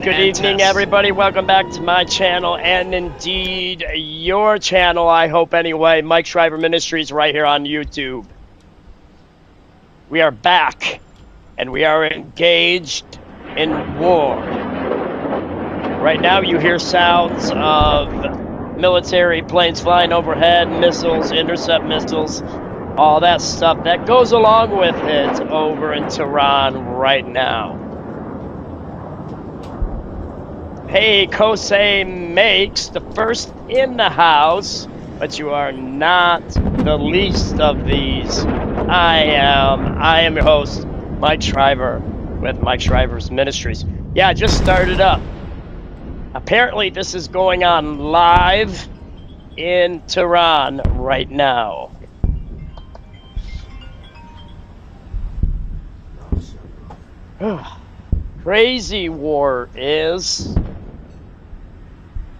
Good evening, everybody. Welcome back to my channel, and indeed your channel, I hope anyway. Mike Shriver Ministries right here on YouTube. We are back, and we are engaged in war. Right now you hear sounds of military planes flying overhead, missiles, intercept missiles, all that stuff that goes along with it over in Tehran right now. Hey, Kosei Makes, the first in the house, but you are not the least of these. I am your host, Mike Shriver, with Mike Shriver's Ministries. Yeah, just started up. Apparently, this is going on live in Tehran right now. Crazy war is.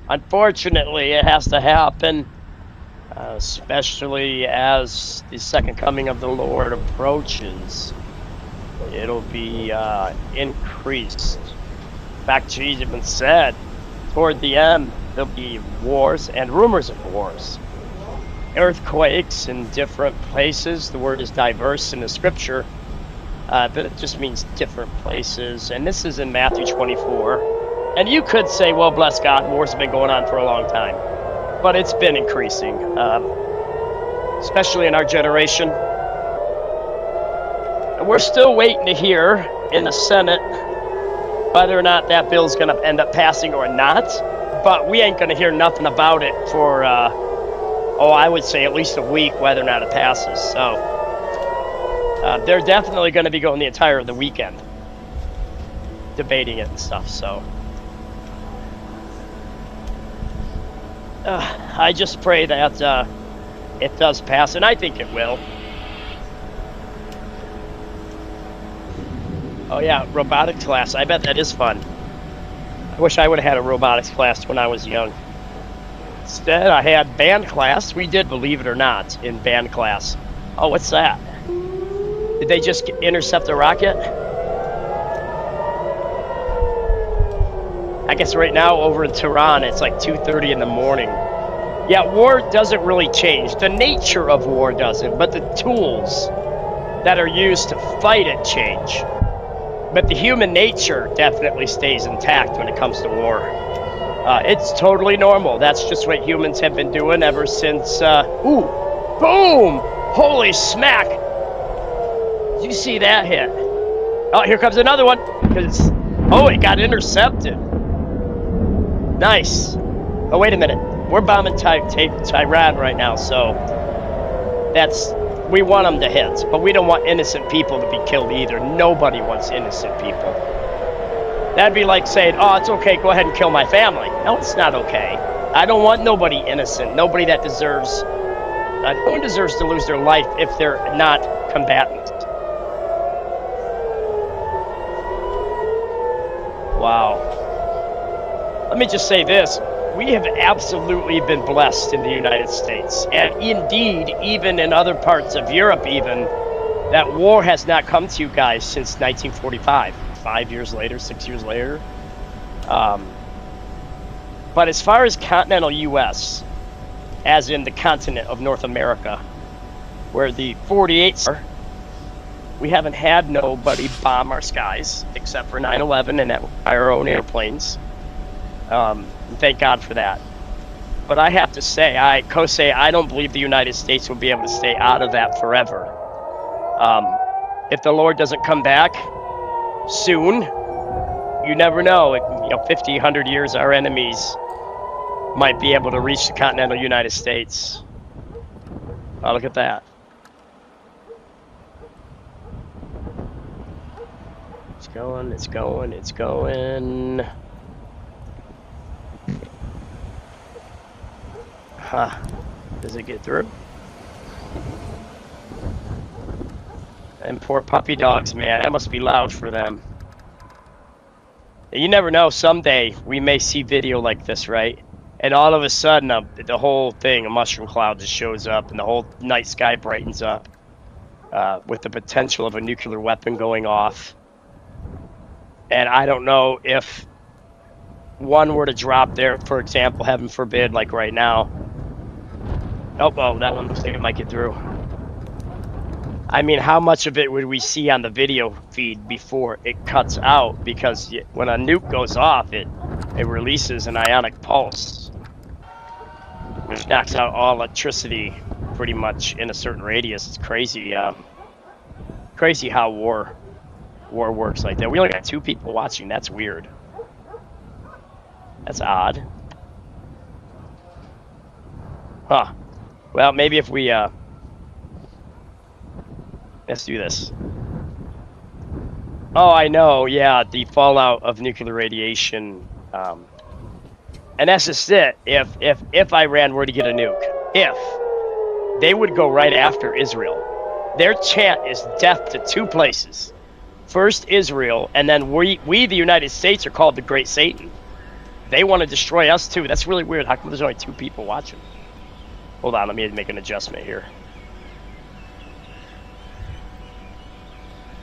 Unfortunately, it has to happen, especially as the second coming of the Lord approaches. It'll be increased. In fact, Jesus even said, toward the end, there'll be wars and rumors of wars. Earthquakes in different places. The word is diverse in the scripture, but it just means different places. And this is in Matthew 24. And you could say, well, bless God, wars have been going on for a long time. But it's been increasing, especially in our generation. And we're still waiting to hear in the Senate whether or not that bill's going to end up passing or not. But we ain't going to hear nothing about it for, I would say at least a week, whether or not it passes. So they're definitely going to be going the entire of the weekend debating it and stuff, so. I just pray that it does pass, and I think it will. Oh yeah, robotics class. I bet that is fun. I wish I would have had a robotics class when I was young. Instead, I had band class. We did, believe it or not, in band class. Oh, what's that? Did they just intercept a rocket? I guess right now over in Tehran, it's like 2:30 in the morning. Yeah, war doesn't really change. The nature of war doesn't, but the tools that are used to fight it change. But the human nature definitely stays intact when it comes to war. It's totally normal. That's just what humans have been doing ever since, ooh, boom! Holy smack! Did you see that hit? Oh, here comes another one. Oh, it got intercepted. Nice. Oh, wait a minute. We're bombing Tehran right now, so we want them to hit, but we don't want innocent people to be killed either. Nobody wants innocent people. That'd be like saying, oh, it's okay, go ahead and kill my family. No, it's not okay. I don't want nobody innocent, nobody that deserves, no one deserves to lose their life if they're not combatants. Wow. Let me just say this. We have absolutely been blessed in the United States. And indeed, even in other parts of Europe even, that war has not come to you guys since 1945. 5 years later, 6 years later. But as far as continental U.S., as in the continent of North America, where the 48s are, we haven't had nobody bomb our skies except for 9/11 and our own airplanes. Thank God for that. But I have to say, Kosei, I don't believe the United States will be able to stay out of that forever. If the Lord doesn't come back soon, you never know. 50, 100 years, our enemies might be able to reach the continental United States. Oh, look at that. It's going, it's going, it's going. Huh. Does it get through? And poor puppy dogs, man. That must be loud for them. You never know. Someday we may see video like this, right? And all of a sudden, the whole thing, a mushroom cloud just shows up, and the whole night sky brightens up with the potential of a nuclear weapon going off. And I don't know if one were to drop there, for example, heaven forbid, like right now. Oh, that one looks like it might get through. I mean, how much of it would we see on the video feed before it cuts out? Because when a nuke goes off, it releases an ionic pulse, which knocks out all electricity pretty much in a certain radius. It's crazy. Crazy how war works like that. We only got 2 people watching. That's weird. That's odd. Huh. Well, maybe if we let's do this. Oh, I know. Yeah, the fallout of nuclear radiation. And that's just it. If Iran were to get a nuke, if they would go right after Israel. Their chant is death to 2 places. First Israel, and then we the United States are called the Great Satan. They want to destroy us too. That's really weird. How come there's only 2 people watching? Hold on, let me make an adjustment here.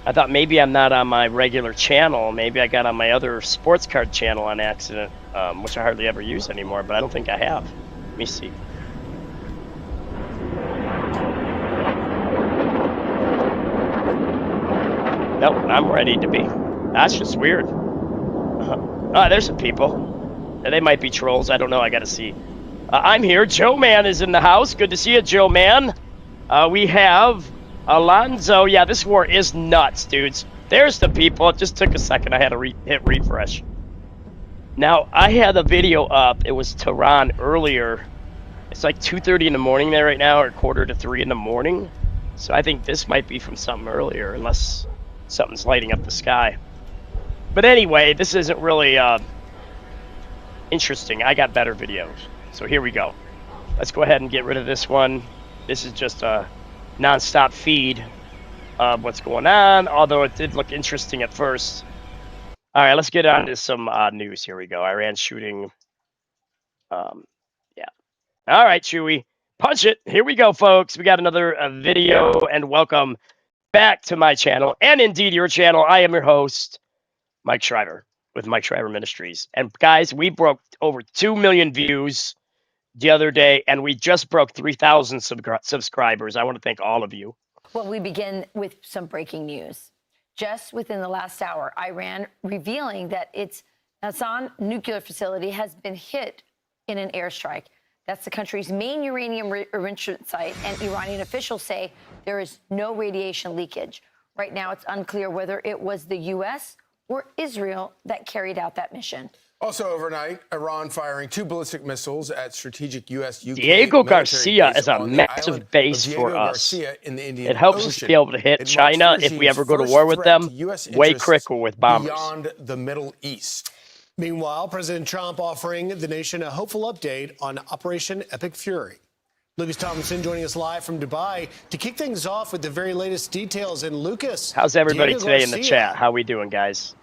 I thought maybe I'm not on my regular channel. Maybe I got on my other sports card channel on accident, which I hardly ever use anymore, but I don't think I have. Let me see. Nope, I'm ready to be. That's just weird. Oh, there's some people. They might be trolls. I don't know. I got to see. I'm here. Joe Man is in the house. Good to see you, Joe Man. We have Alonzo. Yeah, this war is nuts, dudes. There's the people. It just took a second. I had to hit refresh. Now, I had a video up. It was Tehran earlier. It's like 2:30 in the morning there right now, or 2:45 in the morning. So I think this might be from something earlier, unless something's lighting up the sky. But anyway, this isn't really interesting. I got better videos. So here we go. Let's go ahead and get rid of this one. This is just a non-stop feed of what's going on, although it did look interesting at first. All right, let's get on to some news. Here we go. Iran shooting. Yeah. All right, Chewy. Punch it. Here we go, folks. We got another video, and welcome back to my channel, and indeed your channel. I am your host, Mike Shriver, with Mike Shriver Ministries. And guys, we broke over 2 million views the other day, and we just broke 3,000 subscribers. I want to thank all of you. Well, we begin with some breaking news. Just within the last hour, Iran revealing that its Natanz nuclear facility has been hit in an airstrike. That's the country's main uranium enrichment site, and Iranian officials say there is no radiation leakage. Right now, it's unclear whether it was the U.S. or Israel that carried out that mission. Also overnight, Iran firing 2 ballistic missiles at strategic U.S. UK Diego Garcia is a massive base for us. It helps us be able to hit China if we ever go to war with them. Way quicker with bombers. Beyond the Middle East. Meanwhile, President Trump offering the nation a hopeful update on Operation Epic Fury. Lucas Tomlinson joining us live from Dubai to kick things off with the very latest details. And Lucas, how's everybody today in the chat? How we doing, guys?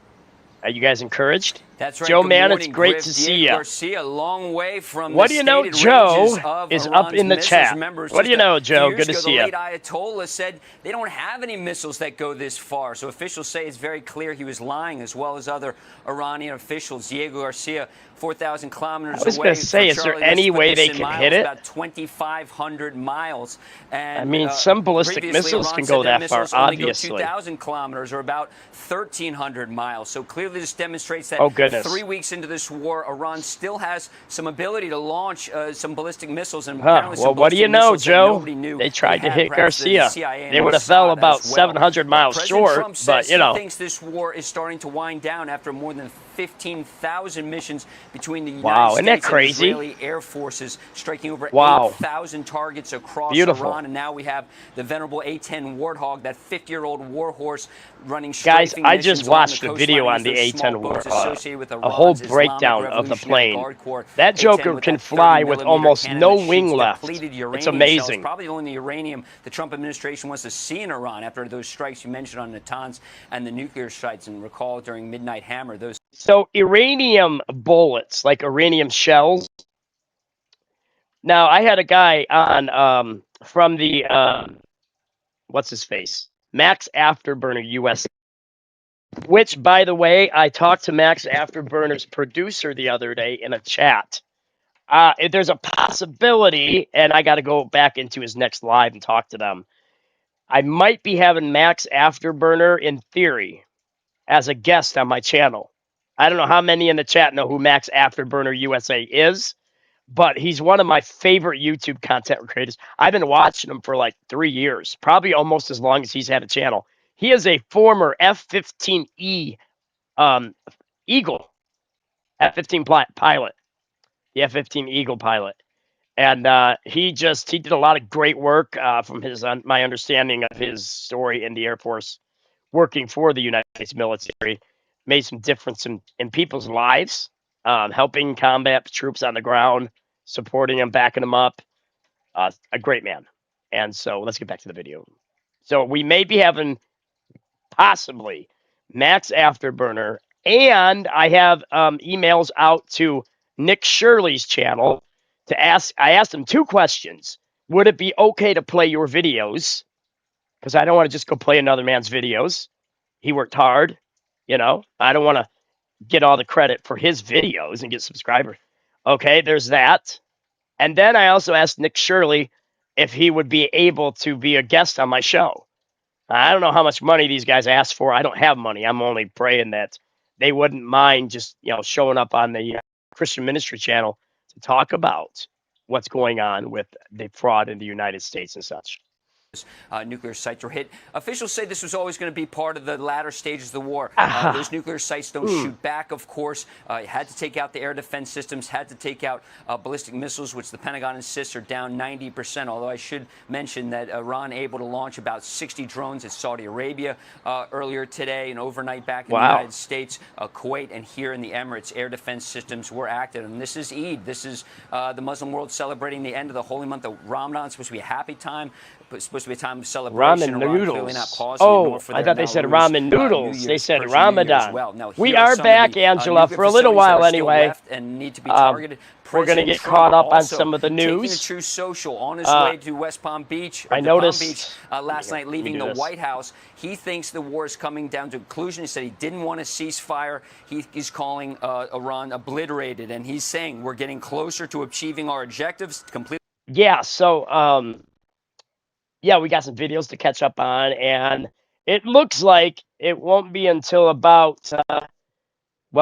Are you guys encouraged? That's right. Joe, man, it's great to see you. Garcia, long way from what do you know? Joe is up in the chat. What do you know, Joe? Good to see you. The late Ayatollah said they don't have any missiles that go this far. So officials say it's very clear he was lying, as well as other Iranian officials. Diego Garcia, 4,000 kilometers away. I was going to say, is there any way they can hit it? About 2,500 miles. And, I mean, some ballistic missiles can go that far, obviously. 2,000 kilometers, or about 1,300 miles. So clearly this demonstrates that 3 weeks into this war, Iran still has some ability to launch some ballistic missiles. And well, what do you know, Joe? They tried to hit Garcia. They would have fell about 700 miles short, Trump says but, you know. He thinks this war is starting to wind down after more than 15,000 missions between the United isn't that States crazy? and Israeli air forces, striking over 8,000 targets across Iran. And now we have the venerable A-10 Warthog, that 50-year-old warhorse, running guys, I just watched the video on the A-10 Warthog, a whole breakdown of the plane. That joker can fly with almost no wing left. It's amazing. Probably only the uranium the Trump administration wants to see in Iran after those strikes you mentioned on Natanz and the nuclear sites. And recall during Midnight Hammer, those. So uranium bullets, like uranium shells. Now, I had a guy on from the, what's his face? Max Afterburner USA. Which, by the way, I talked to Max Afterburner's producer the other day in a chat. If there's a possibility, and I got to go back into his next live and talk to them, I might be having Max Afterburner in theory as a guest on my channel. I don't know how many in the chat know who Max Afterburner USA is, but he's one of my favorite YouTube content creators. I've been watching him for like 3 years, probably almost as long as he's had a channel. He is a former F-15E Eagle, F-15 pilot, the F-15 Eagle pilot. And he did a lot of great work from my understanding of his story in the Air Force, working for the United States military, made some difference in people's lives, helping combat troops on the ground, supporting them, backing them up. A great man. And so let's get back to the video. So we may be having possibly Max Afterburner, and I have emails out to Nick Shirley's channel to ask. I asked him 2 questions. Would it be okay to play your videos? Because I don't want to just go play another man's videos. He worked hard, you know. I don't want to get all the credit for his videos and get subscribers. Okay, there's that. And then I also asked Nick Shirley if he would be able to be a guest on my show. I don't know how much money these guys asked for. I don't have money. I'm only praying that they wouldn't mind just, showing up on the Christian Ministry channel to talk about what's going on with the fraud in the United States and such. Nuclear sites were hit. Officials say this was always going to be part of the latter stages of the war. Those nuclear sites don't shoot back, of course. Had to take out the air defense systems, had to take out ballistic missiles, which the Pentagon insists are down 90%, although I should mention that Iran able to launch about 60 drones at Saudi Arabia earlier today and overnight back in the United States, Kuwait, and here in the Emirates. Air defense systems were active. And this is Eid. This is the Muslim world celebrating the end of the holy month of Ramadan. It's supposed to be a happy time. It's supposed to be a time of celebration. Ramen noodles. I thought they said ramen noodles. They said Ramadan. Now, we are back, Angela, for a little while anyway. And need to be targeted. We're going to get caught up on some of the news. Taking the Truth Social on his way to West Palm Beach. I noticed last night, leaving the White House. He thinks the war is coming down to a conclusion. He said he didn't want a ceasefire. He's calling Iran obliterated, and he's saying we're getting closer to achieving our objectives. Completely. Yeah. So. Yeah, we got some videos to catch up on, and it looks like it won't be until about,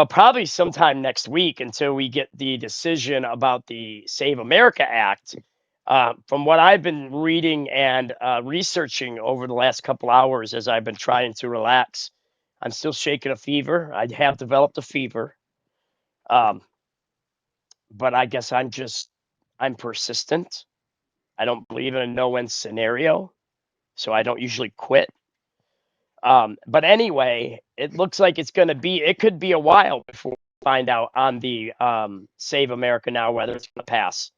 probably sometime next week until we get the decision about the Save America Act. From what I've been reading and researching over the last couple hours as I've been trying to relax, I'm still shaking a fever. I have developed a fever. But I guess I'm persistent. I don't believe in a no-win scenario, so I don't usually quit. But anyway, it looks like it could be a while before we find out on the Save America Now whether it's going to pass.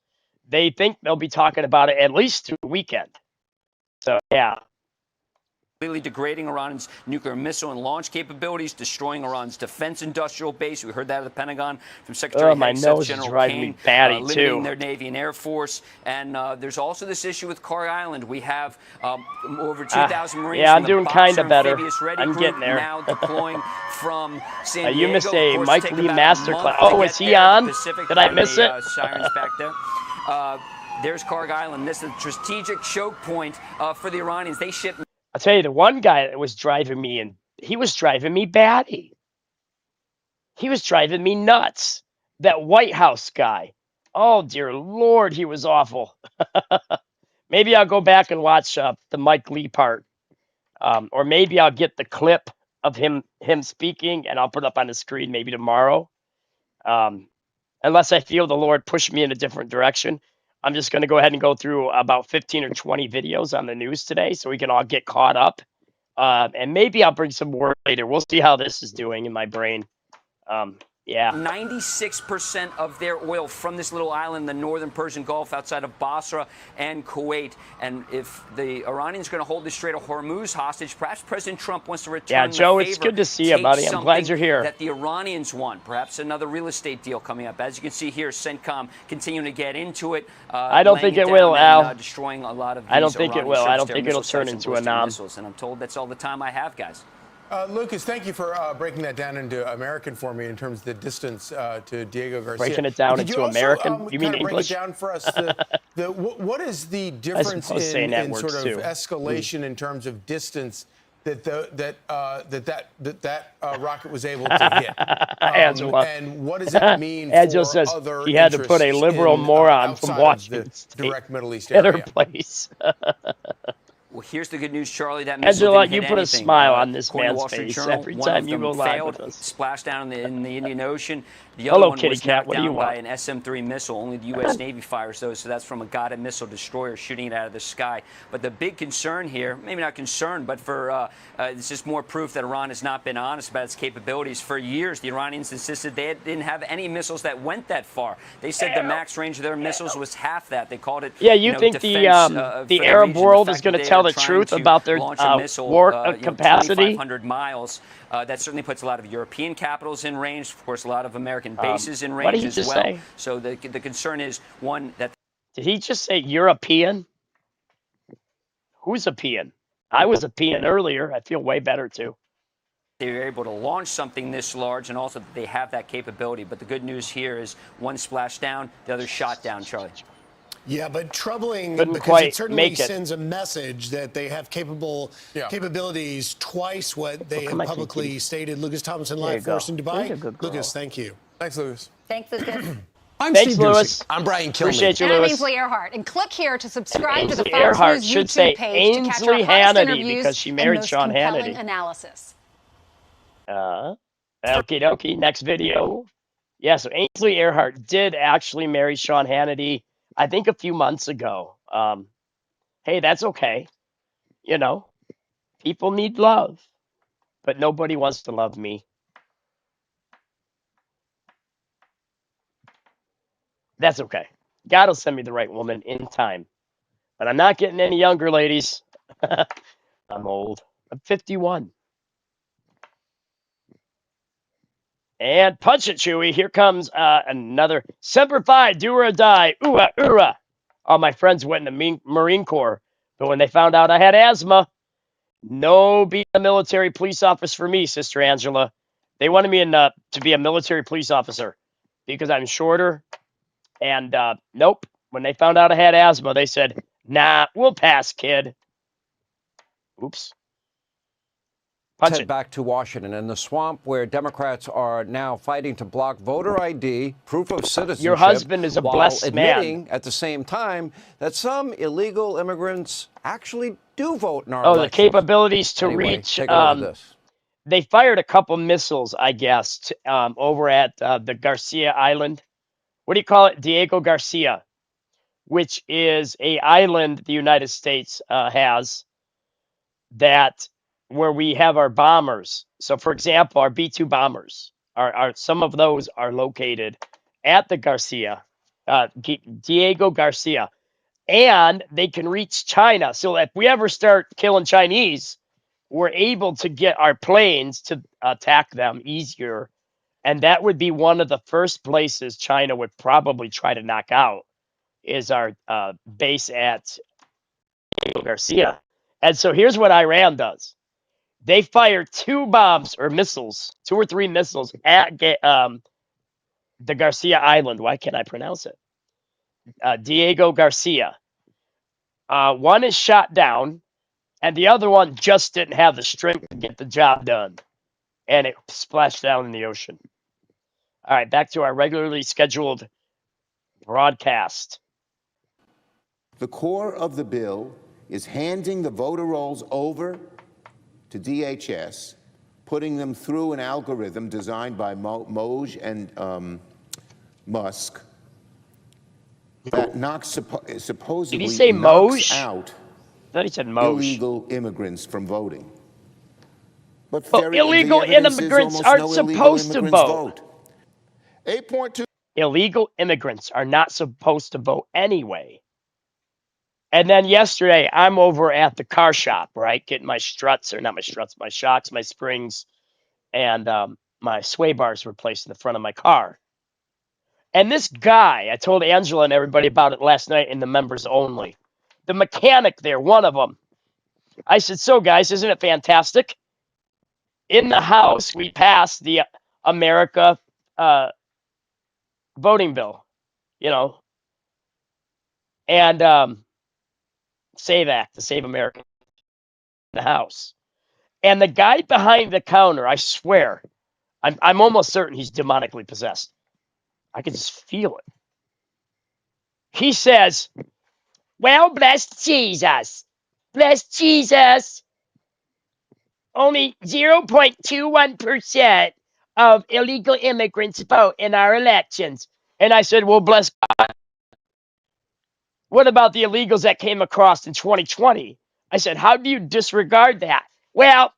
They think they'll be talking about it at least through the weekend. So, yeah. Completely degrading Iran's nuclear missile and launch capabilities, destroying Iran's defense industrial base. We heard that at the Pentagon from Secretary Hegseth, General Kane, limiting their Navy and Air Force. And there's also this issue with Kar Island. We have over 2,000 Marines. Yeah, I'm doing kind of better. I'm getting there. Now deploying from San Diego. You missed a Mike Lee masterclass. Oh, is he on? Did I miss it? Sirens back there. There's Kar Island. This is a strategic choke point for the Iranians. They shipped. I'll tell you, the one guy that was driving me, and he was driving me batty. He was driving me nuts. That White House guy. Oh, dear Lord, he was awful. Maybe I'll go back and watch the Mike Lee part. Or maybe I'll get the clip of him speaking, and I'll put it up on the screen maybe tomorrow. Unless I feel the Lord push me in a different direction. I'm just going to go ahead and go through about 15 or 20 videos on the news today so we can all get caught up. And maybe I'll bring some more later. We'll see how this is doing in my brain. Yeah. 96% of their oil from this little island, the northern Persian Gulf outside of Basra and Kuwait. And if the Iranians are going to hold the Strait of Hormuz hostage, perhaps President Trump wants to return. Yeah, Joe, the favor, it's good to see you, buddy. I'm glad you're here. That the Iranians want. Perhaps another real estate deal coming up. As you can see here, CENTCOM continuing to get into it. I don't think it will, Al. Destroying a lot of these I don't think it will. I don't think Iranian it'll turn into a nom. And I'm told that's all the time I have, guys. Lucas, thank you for breaking that down into American for me in terms of the distance to Diego Garcia. Breaking it down Could you into also, American? You mean kind of English? break it down for us. What is the difference suppose saying that in works sort of too. escalation in terms of distance that rocket was able to hit? Angela. And what does that mean Angela for says other he had to put a interests liberal in, moron from outside of Washington the State direct Middle East in her area? place. Well, here's the good news, Charlie. That missile Angela, didn't you hit put a anything. smile on this According to man's Wall Street face Journal, every one time of you them go live failed, with us. splashed down in the Indian Ocean. The Hello, other one kitty was cat. knocked What do you down by want? an SM-3 missile. Only the U.S. Navy fires those, so that's from a Ghadah missile destroyer shooting it out of the sky. But the big concern here, maybe not concern, but for it's just more proof that Iran has not been honest about its capabilities. For years, the Iranians insisted they didn't have any missiles that went that far. They said the max range of their missiles was half that. They called it. Yeah, you think defense, the for Arab region. world fact is going that to they tell are the trying truth to about their launch a missile, war 2,500 capacity? miles. That certainly puts a lot of European capitals in range. Of course, a lot of American bases in what did range he as just well. say? So the concern is, one, that Did he just say European? Who's a peon? I was a peon earlier. I feel way better too. they were able to launch something this large, and also that they have that capability. But the good news here is one splashed down, the other shot down, Charlie. Yeah, but troubling Couldn't because quite it certainly make it. sends a message that they have capabilities twice what they have come on, publicly kitty. stated. Lucas Thompson you live for us in go. Dubai. There's a good girl. Lucas, thank you. Thanks, Lucas. Thanks, Lucas. I'm Thanks, Steve Lewis. Doocy. I'm Brian Kilmeade. Appreciate you, And I'm Lewis. Ainsley Earhart. And click here to subscribe to the Ainsley Fox Earhart News should YouTube say page to catch our Ainsley hottest Hannity interviews because she and married most Sean compelling Hannity. analysis. Okie dokie. Next video. Yeah, so Ainsley Earhart did actually marry Sean Hannity, I think a few months ago. Hey, that's okay. You know, people need love, but nobody wants to love me. That's okay. God will send me the right woman in time. But I'm not getting any younger, ladies. I'm old. I'm 51. And punch it, Chewy. Here comes another Semper Fi, do or die. Ooh-ah, ooh-ah. All my friends went in the Marine Corps, but when they found out I had asthma, no being a military police officer for me, Sister Angela. They wanted me to be a military police officer because I'm shorter. And nope, when they found out I had asthma, they said, nah, we'll pass, kid. Oops. Punch Head it. back to Washington and the swamp where Democrats are now fighting to block voter ID, proof of citizenship. Your husband is a while blessed man. admitting at the same time that some illegal immigrants actually do vote in our Oh, elections. the capabilities to Anyway, reach. take a look at this. They fired a couple missiles, I guess, over at the Garcia Island. What do you call it? Diego Garcia, which is a island the United States has that where we have our bombers. So, for example, our B-2 bombers are some of those are located at the Garcia, Diego Garcia, and they can reach China. So if we ever start killing Chinese, we're able to get our planes to attack them easier. And that would be one of the first places China would probably try to knock out is our base at Diego Garcia. And so here's what Iran does. They fire 2 bombs or missiles, 2 or 3 missiles at the Garcia Island. Why can't I pronounce it? Diego Garcia. One is shot down, and the other one just didn't have the strength to get the job done. And it splashed down in the ocean. All right, back to our regularly scheduled broadcast. The core of the bill is handing the voter rolls over to DHS, putting them through an algorithm designed by Moj and Musk that supposedly Did he say knocks Moj? out I thought he said Moj. illegal immigrants from voting. But Well, the illegal evidence is immigrants almost aren't no illegal supposed to immigrants vote. 8.2 Illegal immigrants are not supposed to vote anyway. And then yesterday, I'm over at the car shop, right? Getting my struts, or not my struts, my shocks, my springs, and my sway bars replaced in the front of my car. And this guy, I told Angela and everybody about it last night in the members only. The mechanic there, one of them. I said, so guys, isn't it fantastic? in the House, we passed the America voting bill, you know, and Save Act, to Save America in the House. And the guy behind the counter, I swear, I'm almost certain he's demonically possessed. I can just feel it. He says, well, bless Jesus. Bless Jesus. Only 0.21% of illegal immigrants vote in our elections. And I said, well, bless God. What about the illegals that came across in 2020? I said, how do you disregard that? Well,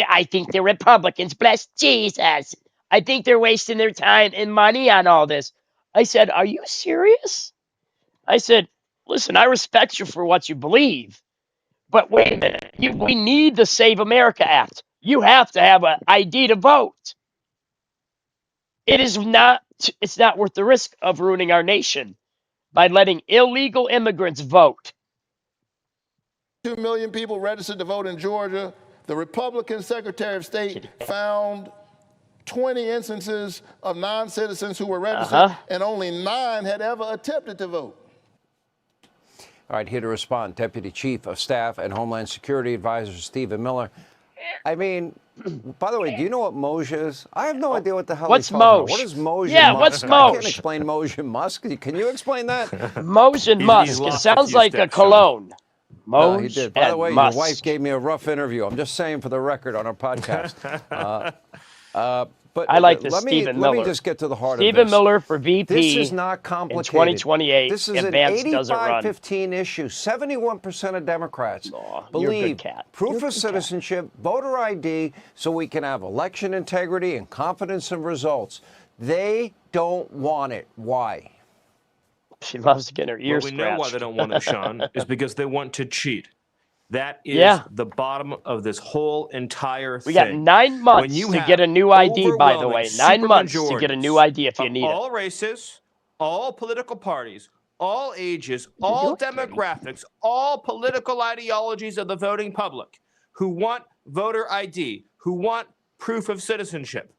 I think the Republicans, bless Jesus. I think they're wasting their time and money on all this. I said, are you serious? I said, listen, I respect you for what you believe. But wait a minute. We need the Save America Act. You have to have an ID to vote. It's not worth the risk of ruining our nation by letting illegal immigrants vote. 2 million people registered to vote in Georgia. The Republican Secretary of State found 20 instances of non-citizens who were registered, and only 9 had ever attempted to vote. All right, here to respond, Deputy Chief of Staff and Homeland Security Advisor Stephen Miller. I mean, by the way, do you know what Moj is? I have no idea what the hell What's he's talking Moj? about. What is Moj? Yeah, and what's Musk? I can't Moj? explain Moj and Musk. Can you explain that? Moj and Musk. It sounds like a cologne. Moj He did. By the way, Musk. your wife gave me a rough interview. I'm just saying for the record on our podcast. But I like this let me, Stephen let Miller. me just get to the heart Stephen of this. Miller for VP. This is not complicated. In 2028, this is if an Vance doesn't run. 85-15 issue. 71% of Democrats You're a good believe cat. proof of citizenship, voter ID, so we can have election integrity and confidence in results. They don't want it. Why? She loves to get her ears scratched. We know why they don't want it, Sean, is because they want to cheat. That is the bottom of this whole entire thing. We got 9 months to get a new ID, by the way. 9 months to get a new ID if you need it. All races, all political parties, all ages, all demographics, all political ideologies of the voting public who want voter ID, who want proof of citizenship.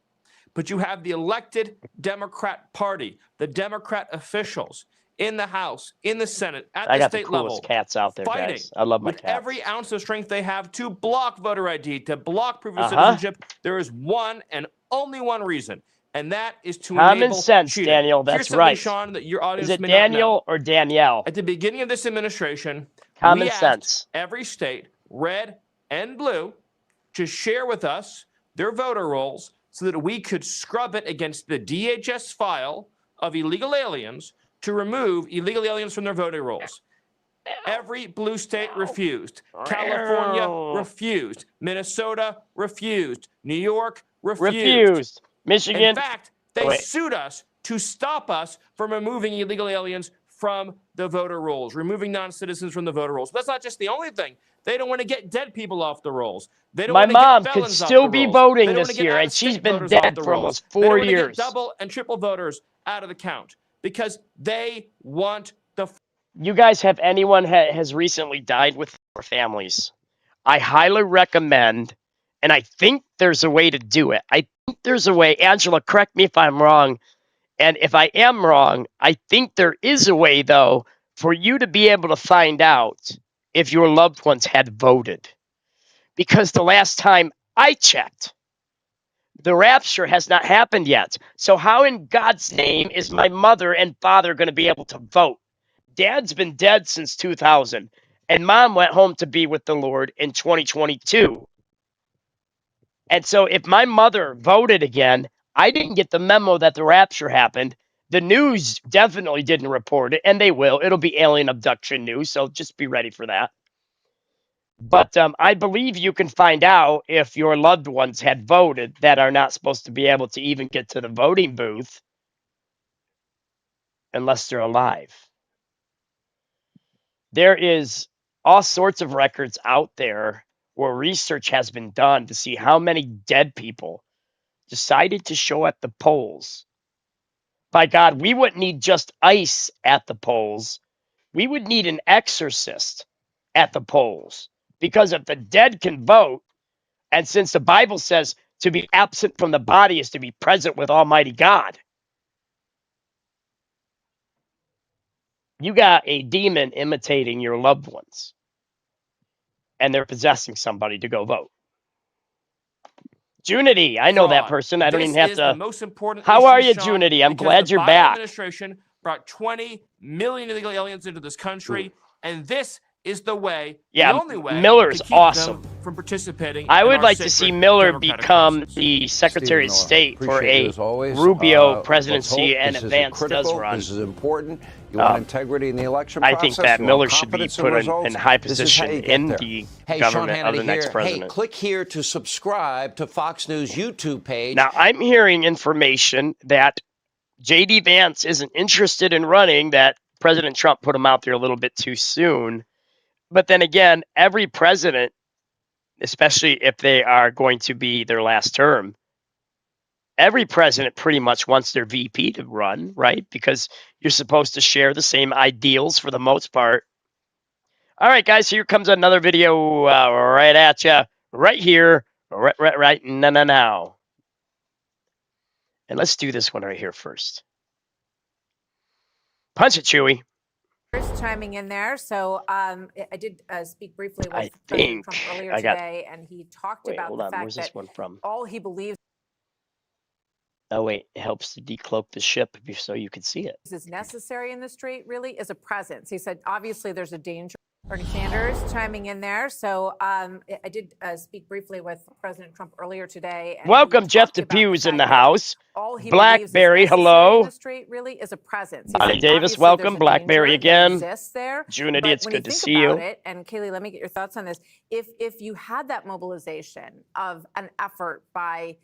But you have the elected Democrat Party, the Democrat officials in the House, in the Senate, at the state level, I got the coolest cats out there, fighting guys. I love my with cats. every ounce of strength they have to block voter ID, to block proof of citizenship. There is one and only one reason, and that is to Common enable sense, cheating. Daniel. That's Here's something, right. Sean, that your audience Is it may not know. Daniel or Danielle? At the beginning of this administration, Common we asked sense. every state, red and blue, to share with us their voter rolls so that we could scrub it against the DHS file of illegal aliens to remove illegal aliens from their voting rolls. Every blue state refused. California refused. Minnesota refused. New York refused. Michigan. In fact, they sued us to stop us from removing illegal aliens from the voter rolls, removing non-citizens from the voter rolls. But that's not just the only thing. They don't want to get dead people off the rolls. They don't My want to mom get could felons off still the be rolls. voting They don't want this to get year, and out-of-state she's been voters dead off the for rolls. almost They don't 4 want to get years. double and triple voters out of the count because they want the. You guys have anyone has recently died with their families? I highly recommend, and I think there's a way to do it. I think there's a way. Angela, correct me if I'm wrong. And if I am wrong, I think there is a way, though, for you to be able to find out if your loved ones had voted. Because the last time I checked, the rapture has not happened yet. So how in God's name is my mother and father going to be able to vote? Dad's been dead since 2000, and Mom went home to be with the Lord in 2022. And so if my mother voted again, I didn't get the memo that the rapture happened. The news definitely didn't report it, and they will. It'll be alien abduction news, so just be ready for that. But I believe you can find out if your loved ones had voted that are not supposed to be able to even get to the voting booth unless they're alive. There is all sorts of records out there where research has been done to see how many dead people decided to show at the polls. By God, we wouldn't need just ICE at the polls. We would need an exorcist at the polls. Because if the dead can vote, and since the Bible says To be absent from the body is to be present with Almighty God. You got a demon imitating your loved ones, and they're possessing somebody to go vote. Junity, I know that Fraud. person. I don't This even have is to. The most important How issue, are you, Sean, Junity? I'm because glad the you're Biden back. Administration brought 20 million illegal aliens into this country, and this is the way, Yeah, the only way, Miller's to keep awesome. them from participating. I in would our like to see sacred Miller democratic become process. the Secretary of Stephen Miller, State for appreciate you a as always. Rubio Let's presidency hope and this if is Vance does critical. run. This is important. You want integrity in the election I process. think that You want Miller should be confidence put in results. high This is how position you get in there. the Hey, government Sean of the Hannity next here. president. Hey, click here to subscribe to Fox News YouTube page. Now, I'm hearing information that J.D. Vance isn't interested in running, that President Trump put him out there a little bit too soon. But then again, every president, especially if they are going to be their last term, every president pretty much wants their VP to run, right? Because you're supposed to share the same ideals for the most part. All right, guys, here comes another video right at you, right here, right now. And let's do this one right here first. Punch it, Chewy. Chiming in there. So I did speak briefly with I President think Trump earlier I got. today, and he talked Wait, about hold the on. fact Where's that this one from? all he believes Oh, wait. It helps to decloak the ship so you can see it. is necessary in the strait really is a presence. He said, obviously, there's a danger. Bernie Sanders chiming in there. So I did speak briefly with President Trump earlier today. And Welcome, he Jeff talked about the DePew's in fact the that house. all he believes is Blackberry, necessary hello. in the strait really is a presence. He Bonnie said, Davis, obviously, welcome. there's a Blackberry danger again. that exists there. Junity, But it's when good to think see about you. it, and Kaylee, let me get your thoughts on this. If you had that mobilization of an effort by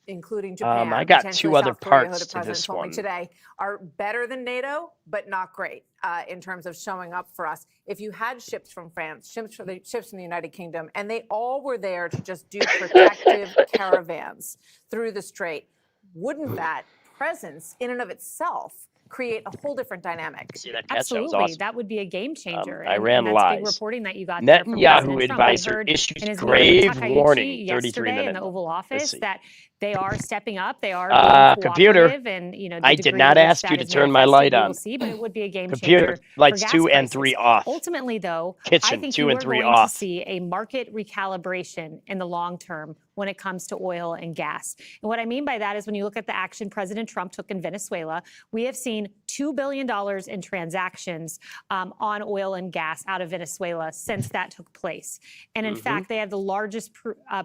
including Japan, I got potentially two other South Korea, who parts the to president this told one. me today, are better than NATO, but not great in terms of showing up for us. If you had ships from France, ships from the United Kingdom, and they all were there to just do protective caravans through the strait, wouldn't that presence in and of itself create a whole different dynamic? See that catch? Absolutely, That was awesome. that would be a game changer. Iran and that's big lies. reporting that you got there from Netanyahu President Trump. I advisor heard issues in his meeting with grave Takaichi warning. 33 yesterday in minutes. the Oval Let's Office see. that they are stepping up. They are being Computer. cooperative, and the I did degree not to which ask that you to is turn my manifested, light we on. will see, but it would be a game Computer, changer lights for gas 2 and prices. 3 off. Ultimately, though, I Kitchen think 2 you and are 3 going off. to see a market recalibration in the long term when it comes to oil and gas. And what I mean by that is when you look at the action President Trump took in Venezuela, we have seen $2 billion in transactions on oil and gas out of Venezuela since that took place. And in fact, they have the largest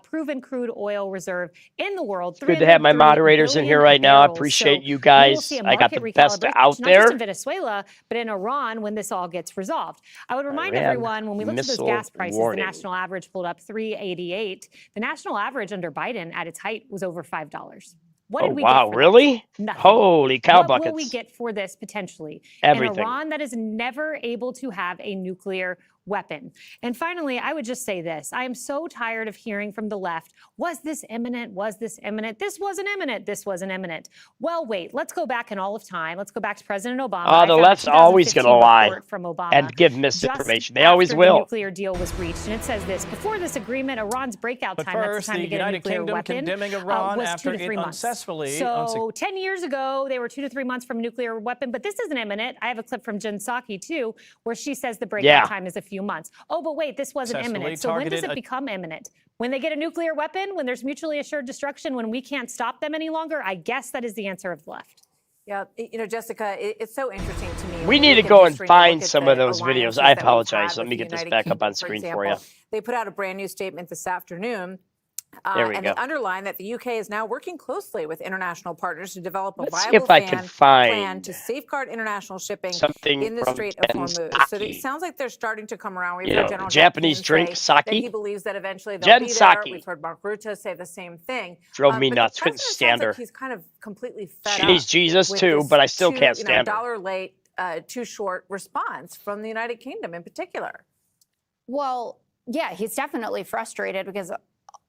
proven crude oil reserve in the world. It's good to have my moderators in here right now. I appreciate you guys. I got the best out not there. just in Venezuela, but in Iran when this all gets resolved. I would remind Iran everyone, when we look at those missile gas prices, warning. the national average pulled up $3.88. The national average under Biden at its height was over $5. What did we get for really? This? Nothing. Holy cow what buckets. will we get for this potentially? Everything. An Iran that is never able to have a nuclear weapon. And finally, I would just say this. I am so tired of hearing from the left, was this imminent? Was this imminent? This wasn't imminent. This wasn't imminent. Well, wait, let's go back in all of time. Let's go back to President Obama. Oh, the left's always going to lie from Obama and give misinformation. They just always after will. The nuclear deal was reached, and it says this: before this agreement, Iran's breakout time, that's the time to get a nuclear weapon, condemning Iran was after 2 to 3 it months. unsuccessfully. So 10 years ago, they were 2 to 3 months from a nuclear weapon, but this isn't imminent. I have a clip from Jen Psaki too, where she says the breakout time is a few months. Oh, but wait, this wasn't imminent. So when does it become imminent? When they get a nuclear weapon, when there's mutually assured destruction, when we can't stop them any longer? I guess that is the answer of the left. Yeah, Jessica, it's so interesting to me. We need to go and find some of those videos. I apologize. Let me get this back up on screen for you. They put out a brand new statement this afternoon. And they underline that the UK is now working closely with international partners to develop a Let's see viable if I can plan find to safeguard international shipping something in the from Strait of Jen Hormuz. So it Psaki. sounds like they're starting to come around. We've You heard know, General Japanese Jack drink Keane say that sake. he believes that eventually they'll Jen be there. Psaki. We've heard Mark Rutte say the same thing. Drove me but nuts. the Couldn't president stand sounds her. like he's kind of completely fed She up needs Jesus with too, this but I still can't stand her. dollar late, too short response from the United Kingdom in particular. Well, yeah, he's definitely frustrated because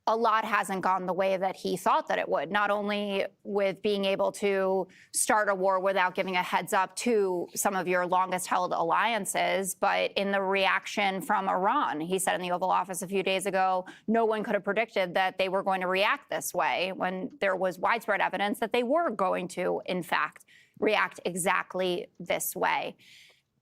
a lot hasn't gone the way that he thought that it would, not only with being able to start a war without giving a heads up to some of your longest held alliances, but in the reaction from Iran. He said in the Oval Office a few days ago, no one could have predicted that they were going to react this way when there was widespread evidence that they were going to, in fact, react exactly this way.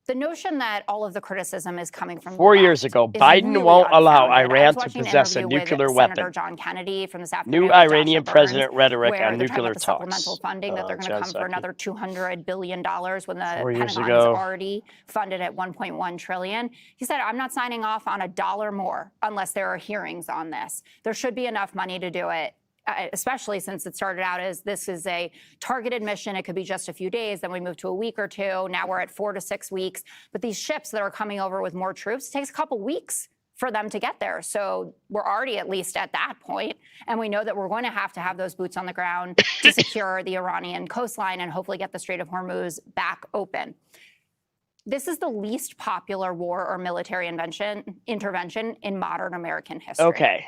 The notion that all of the criticism is coming from 4 years ago, Biden won't allow Iran to possess a nuclear weapon. Senator John Kennedy from this afternoon. New Iranian president rhetoric on they're talking nuclear about the talks. supplemental funding that they're going to come for another $200 billion when the 4 years Pentagon ago. is already funded at $1.1 trillion. He said, I'm not signing off on $1 more unless there are hearings on this. There should be enough money to do it. Especially since it started out as this is a targeted mission. It could be just a few days. Then we move to a week or two. Now we're at 4 to 6 weeks. But these ships that are coming over with more troops, it takes a couple weeks for them to get there. So we're already at least at that point. And we know that we're going to have those boots on the ground to secure the Iranian coastline and hopefully get the Strait of Hormuz back open. This is the least popular war or military intervention in modern American history. Okay.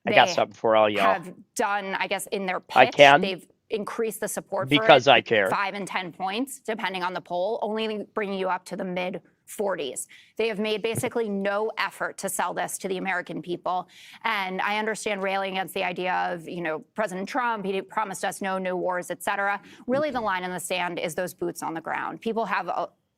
I got something for all y'all. Have done, I guess, in their pitch, they've increased the support because for it I care. 5 and 10 points, depending on the poll, only bringing you up to the mid 40s. They have made basically no effort to sell this to the American people. And I understand railing against the idea of, President Trump, he promised us no new wars, et cetera. Really, the line in the sand is those boots on the ground. People have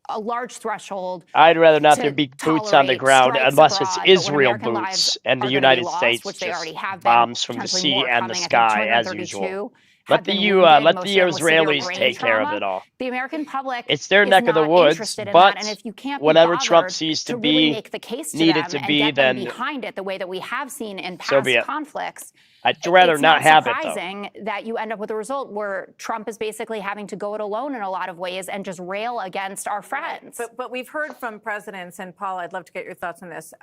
a large threshold. I'd rather not there be boots on the ground unless it's Israel boots and the United States just bombs from the sea and the sky as usual. Let the Israelis take care of it all. The American public it's their neck of the woods, but and if you can't whatever Trump sees to be really make the case to needed them to be, and get then them behind it the way that we have seen in so past conflicts. I'd rather it's not have it, though. surprising that you end up with a result where Trump is basically having to go it alone in a lot of ways and just rail against our friends. But we've heard from presidents, and Paul, I'd love to get your thoughts on this,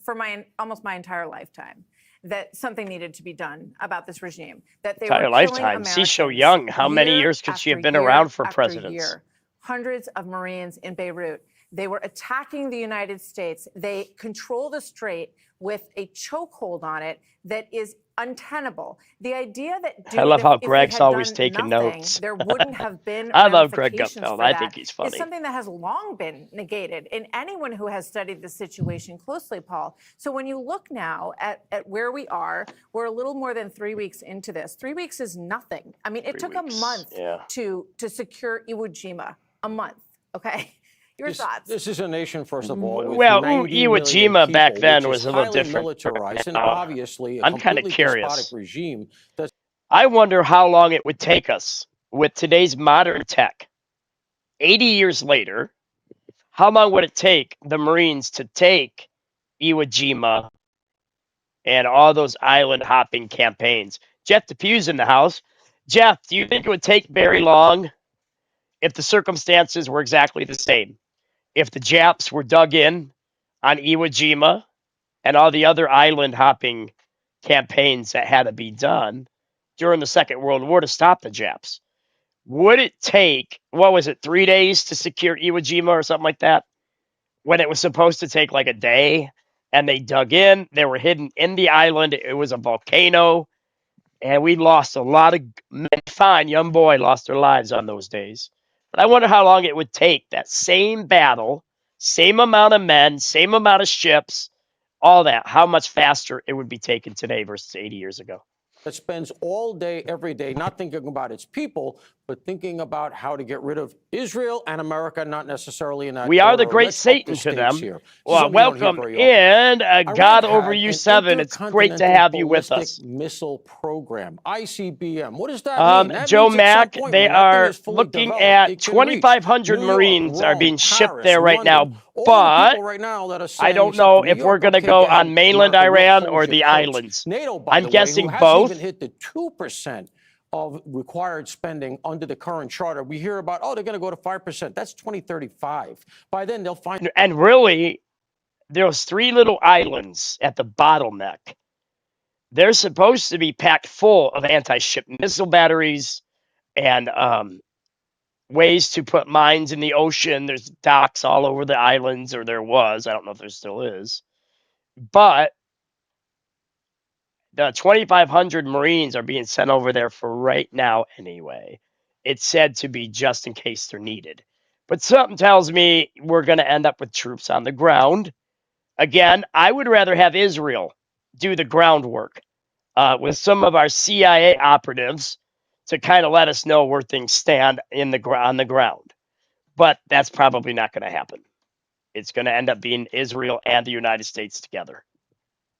for almost my entire lifetime, that something needed to be done about this regime. That they entire were lifetime. She's so young. How many years could she have been around for presidents? Hundreds of Marines in Beirut. They were attacking the United States. They control the strait with a chokehold on it that is untenable. The idea that I love how Greg's always taking notes. There wouldn't have been I love Greg ramifications Gutfeld. for I that think he's funny. is something that has long been negated in anyone who has studied the situation closely, Paul. So when you look now at where we are, we're a little more than 3 weeks into this. 3 weeks is nothing. I mean, it took a month to secure Iwo Jima. A month, okay? Your thoughts? This is a nation, first of all. Well, Iwo Jima back then was a little different. Militarized and obviously a I'm kind of completely curious. despotic regime. That's I wonder how long it would take us with today's modern tech. 80 years later, how long would it take the Marines to take Iwo Jima and all those island hopping campaigns? Jeff DePew's in the house. Jeff, do you think it would take very long if the circumstances were exactly the same? If the Japs were dug in on Iwo Jima and all the other island hopping campaigns that had to be done during the Second World War to stop the Japs, would it take, 3 days to secure Iwo Jima or something like that? When it was supposed to take like a day, and they dug in, they were hidden in the island. It was a volcano, and we lost a lot of fine young boy lost their lives on those days. But I wonder how long it would take that same battle, same amount of men, same amount of ships, all that, how much faster it would be taken today versus 80 years ago. that spends all day, every day, not thinking about its people, but thinking about how to get rid of Israel and America, not necessarily in that We are the order. great Let's up Satan the to stakes them. here. Well, welcome in, God over you 7. It's great to have you with us. Missile program, ICBM. What does that mean? That Joe means at some Mack, point they when that thing are is fully looking developed, at it can reach 2,500 New York, Marines are Rome, being shipped Paris, there right now, London. All the but people right now that are I saying don't it's know New if we're York, going to okay, go down, on mainland America, Iran what or holds the your coats? islands. NATO, by I'm the way, guessing who hasn't both. even hit the 2% of required spending under the current charter. We hear about, oh, they're going to go to 5%. That's 2035. By then, they'll find. And really, those 3 little islands at the bottleneck, they're supposed to be packed full of anti-ship missile batteries and ways to put mines in the ocean. There's docks all over the islands, or there was. I don't know if there still is. But the 2,500 Marines are being sent over there for right now anyway. It's said to be just in case they're needed. But something tells me we're going to end up with troops on the ground. Again, I would rather have Israel do the groundwork with some of our CIA operatives to kind of let us know where things stand on the ground. But that's probably not going to happen. It's going to end up being Israel and the United States together.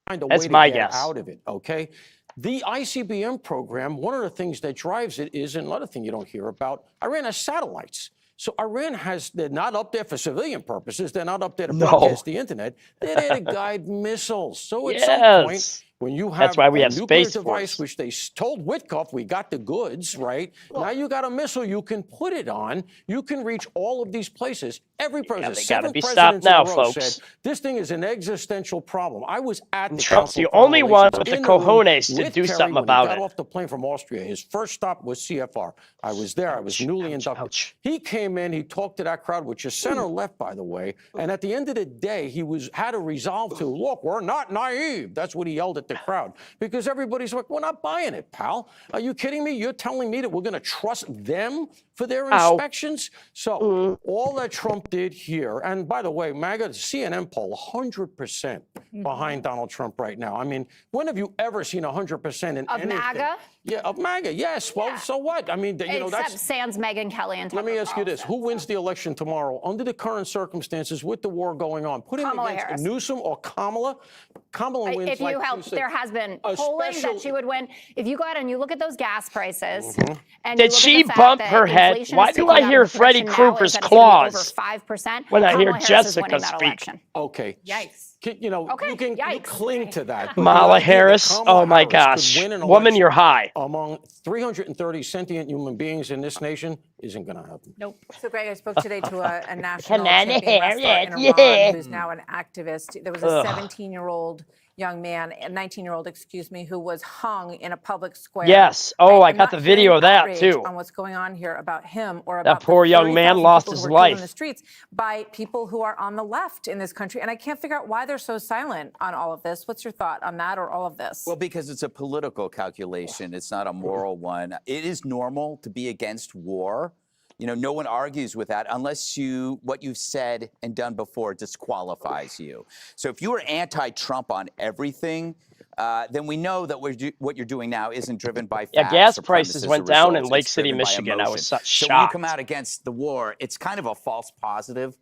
That's my guess. Out of it, okay? The ICBM program, one of the things that drives it is another thing you don't hear about. Iran has satellites. So Iran they're not up there for civilian purposes. They're not up there to broadcast the internet. They're there to guide missiles. So at some point, when you have that's why we have a nuclear Space device, Force. which they told Witkoff, we got the goods, right? Now you got a missile you can put it on. You can reach all of these places. Every president, they gotta 7 be presidents stopped now, in a row folks. said, this thing is an existential problem. I was at the Trump's Council the of Foreign only one Relations with the in room cojones to with do Kerry something when about he got it. off the plane from Austria. His first stop was CFR. I was there. I was newly inducted. He came in. He talked to that crowd, which is center left, by the way. And at the end of the day, he had to resolve to, look, we're not naive. That's what he yelled at the crowd. Because everybody's like, we're not buying it, pal. Are you kidding me? You're telling me that we're going to trust them for their inspections? So all that Trump did here, and by the way, MAGA, CNN poll, 100% behind Donald Trump right now. I mean, when have you ever seen 100% in Of anything? MAGA? Yeah, of MAGA, yes. Well, so what? I mean, you know, Except that's... sans Megyn Kelly and Let me Tucker ask you this. Carlson. Who wins the election tomorrow under the current circumstances with the war going on? Put him Kamala against Harris. Newsom or Kamala. Kamala wins If you like help, you said. there has been A polling special- that she would win. If you go out and you look at those gas prices, and Did you look she at the fact bump that her head? inflation Why is do ticking I out hear of Freddy proportion now, Krueger's it's gonna be over claws 5%. when I hear Kamala Harris is Jessica winning that speak? election. Okay. Yikes. You know, you can cling to that. but Kamala the idea that Harris? Kamala Oh, my Harris could gosh. win an Woman, election you're high. Among 330 sentient human beings in this nation isn't going to happen. Nope. So, Greg, I spoke today to a national Banana champion wrestler in Harriet, Iran yeah. who's now an activist. There was a Ugh. 17-year-old young man, a 19-year-old, excuse me, who was hung in a public square. Yes. Oh, I am got not the video hearing of that, outrage too. On what's going on here about him or That about the poor young man 30,000 lost people his who were killed in life. the streets by people who are on the left in this country. And I can't figure out why they're so silent on all of this. What's your thought on that or all of this? Well, because it's a political calculation. It's not a moral one. It is normal to be against war. You know, no one argues with that unless what you've said and done before disqualifies you. So if you were anti-Trump on everything, then we know that what you're doing now isn't driven by facts. Yeah, gas or prices premises went or down in results. Lake It's City, driven by Michigan. I was emotion. so when you shocked. come out against the war, it's kind of a false positive.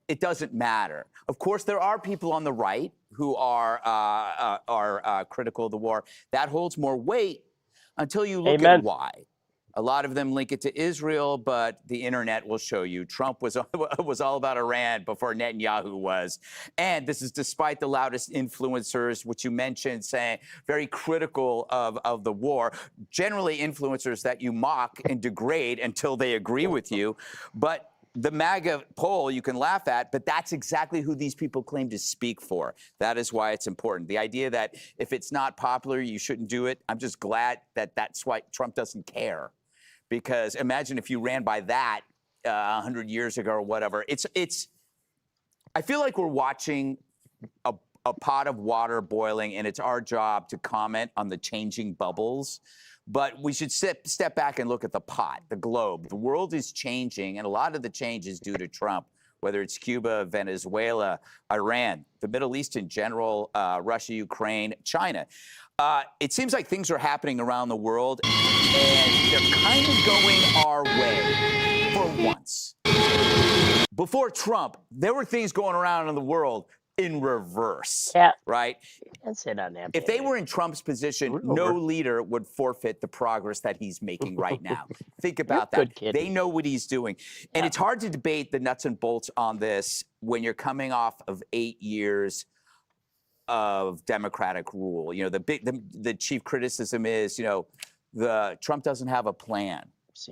It doesn't matter. Of course, there are people on the right who are critical of the war. That holds more weight until you look Amen. at why. A lot of them link it to Israel, but the internet will show you Trump was all about Iran before Netanyahu was. And this is despite the loudest influencers, which you mentioned, saying very critical of the war. Generally influencers that you mock and degrade until they agree with you. But the MAGA poll you can laugh at, but that's exactly who these people claim to speak for. That is why it's important. The idea that if it's not popular, you shouldn't do it. I'm just glad that that's why Trump doesn't care. Because imagine if you ran by that 100 years ago or whatever. I feel like we're watching a pot of water boiling, and it's our job to comment on the changing bubbles. But we should step back and look at the pot, the globe. The world is changing, and a lot of the change is due to Trump, whether it's Cuba, Venezuela, Iran, the Middle East in general, Russia, Ukraine, China. It seems like things are happening around the world, and they're kind of going our way for once. Before Trump, there were things going around in the world in reverse, right? That's it on that. If they were in Trump's position, no leader would forfeit the progress that he's making right now. Think about You're a that. good kid. They know what he's doing. And it's hard to debate the nuts and bolts on this when you're coming off of 8 years of Democratic rule. You know, the chief criticism is, you know, Trump doesn't have a plan.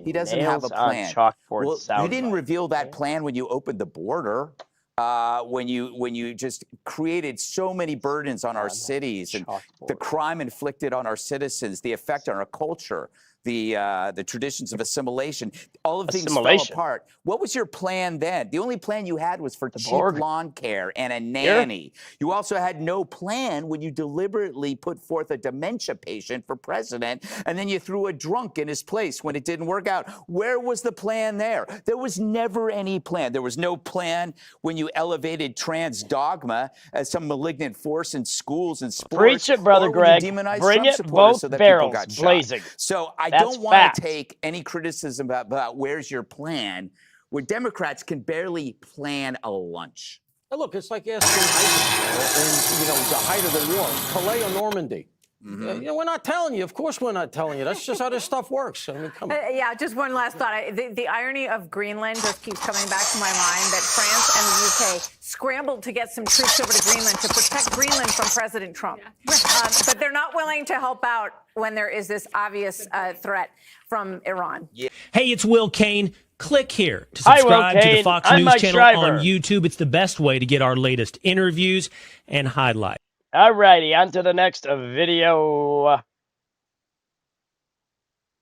He doesn't have a plan. Well, you didn't reveal that plan when you opened the border. When you just created so many burdens on our cities and the crime inflicted on our citizens, the effect on our culture, the traditions of assimilation. All of things fell Assimilation. apart. What was your plan then? The only plan you had was for cheap Borg. lawn care and a nanny. You also had no plan when you deliberately put forth a dementia patient for president, and then you threw a drunk in his place when it didn't work out. Where was the plan there? There was never any plan. There was no plan when you elevated trans dogma as some malignant force in schools and sports. Preach it, Brother or when Greg. you demonized Bring Trump it, supporters both so that people barrels got shot. blazing. So I That's don't want fact. to take any criticism about where's your plan, where Democrats can barely plan a lunch. Now, look, it's like asking ISIS, in the height of the war, Calais or Normandy. We're not telling you. Of course, we're not telling you. That's just how this stuff works. I mean, come on. Yeah, just one last thought. The irony of Greenland just keeps coming back to my mind, that France and the UK scrambled to get some troops over to Greenland to protect Greenland from President Trump. But they're not willing to help out when there is this obvious threat from Iran. Hey, it's Will Kane. Click here to Hi, Will subscribe to the Kane. Fox I'm News Mike channel Shriver. on YouTube. It's the best way to get our latest interviews and highlights. All righty, on to the next video.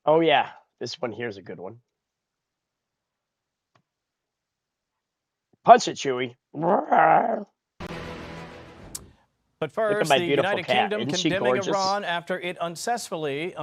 Oh, yeah, this one here's a good one. Punch it, Chewie. But Look first, at my the beautiful United cat. Kingdom Isn't she condemning gorgeous? Iran after it unsuccessfully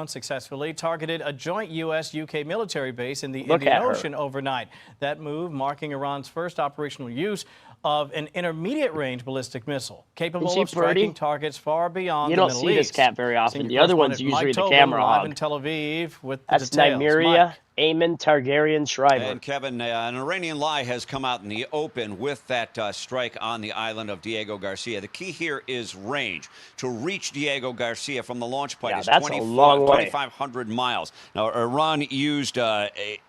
targeted a joint U.S.-UK military base in the Look Indian at her. Ocean overnight. That move marking Iran's first operational use of an intermediate-range ballistic missile capable Isn't she of striking pretty? targets far beyond You the don't Middle see this East. cat very often. Senior The other one's correspondent Mike usually the Tobin camera live hog. in Tel Aviv with the That's details. Nymeria Mike. Aemon Targaryen Shriver. And Kevin, an Iranian lie has come out in the open with that strike on the island of Diego Garcia. The key here is range. To reach Diego Garcia from the launch point Yeah, is that's a long way. 2,500 miles. Now, Iran used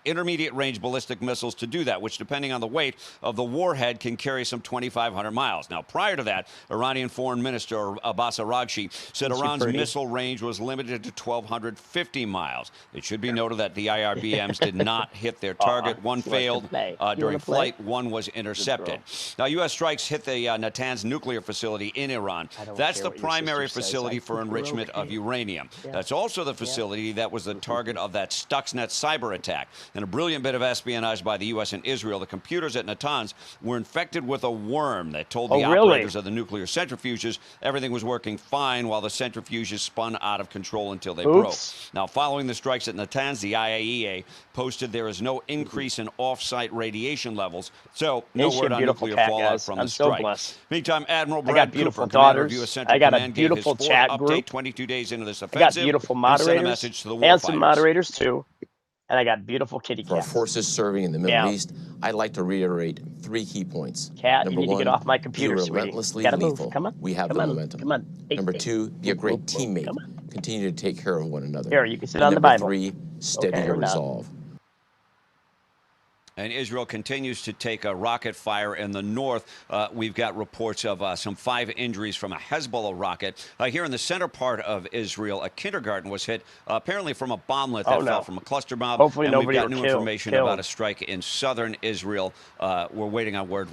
intermediate range ballistic missiles to do that, which, depending on the weight of the warhead, can carry some 2,500 miles. Now, prior to that, Iranian Foreign Minister Abbas Araghchi said Isn't she Iran's pretty? missile range was limited to 1,250 miles. It should be noted that the IRBMs did not hit their target. One she wants to failed play. You during wanna play? flight. One was intercepted. Now, U.S. strikes hit the Natanz nuclear facility in Iran. don't That's care the what your primary sister says. facility I for think we're enrichment of okay. uranium. Yeah. That's also the facility that was the target of that Stuxnet cyber attack. And a brilliant bit of espionage by the U.S. and Israel. The computers at Natanz were infected with a worm that told the Oh, really? operators of the nuclear centrifuges everything was working fine while the centrifuges spun out of control until they broke. Oops. Now, following the strikes at Natanz, the IAEA posted there is no increase in off-site radiation levels, so no Ain't she a word on beautiful nuclear cat, fallout guys? from I'm the so strike. blessed. Meantime, Admiral I got Brad beautiful Cooper, commander of daughters. U.S. Central I got a Command, gave his beautiful fourth chat update group. 22 days into this I got offensive. beautiful He sent a moderators message to the and some warfighters. moderators too, and I got beautiful kitty For our cats. forces serving in the Middle Yeah. East, I'd like to reiterate 3 key points. Cat, you Number need to one, get off my computer, be sweetie. relentlessly Gotta move. lethal. Come on. We have Come the on. momentum. Come on. Hey, Number hey. 2, be a great teammate. Come on. Continue to take care of one another. Here, you can sit And on the number Bible. 3, steady Okay, your or not. resolve. And Israel continues to take a rocket fire in the north. We've got reports of some 5 injuries from a Hezbollah rocket. Here in the center part of Israel, a kindergarten was hit, apparently from a bomblet that Oh, no. fell from a cluster bomb. Hopefully and nobody we've got were new killed. information about a strike in southern Israel. We're waiting on word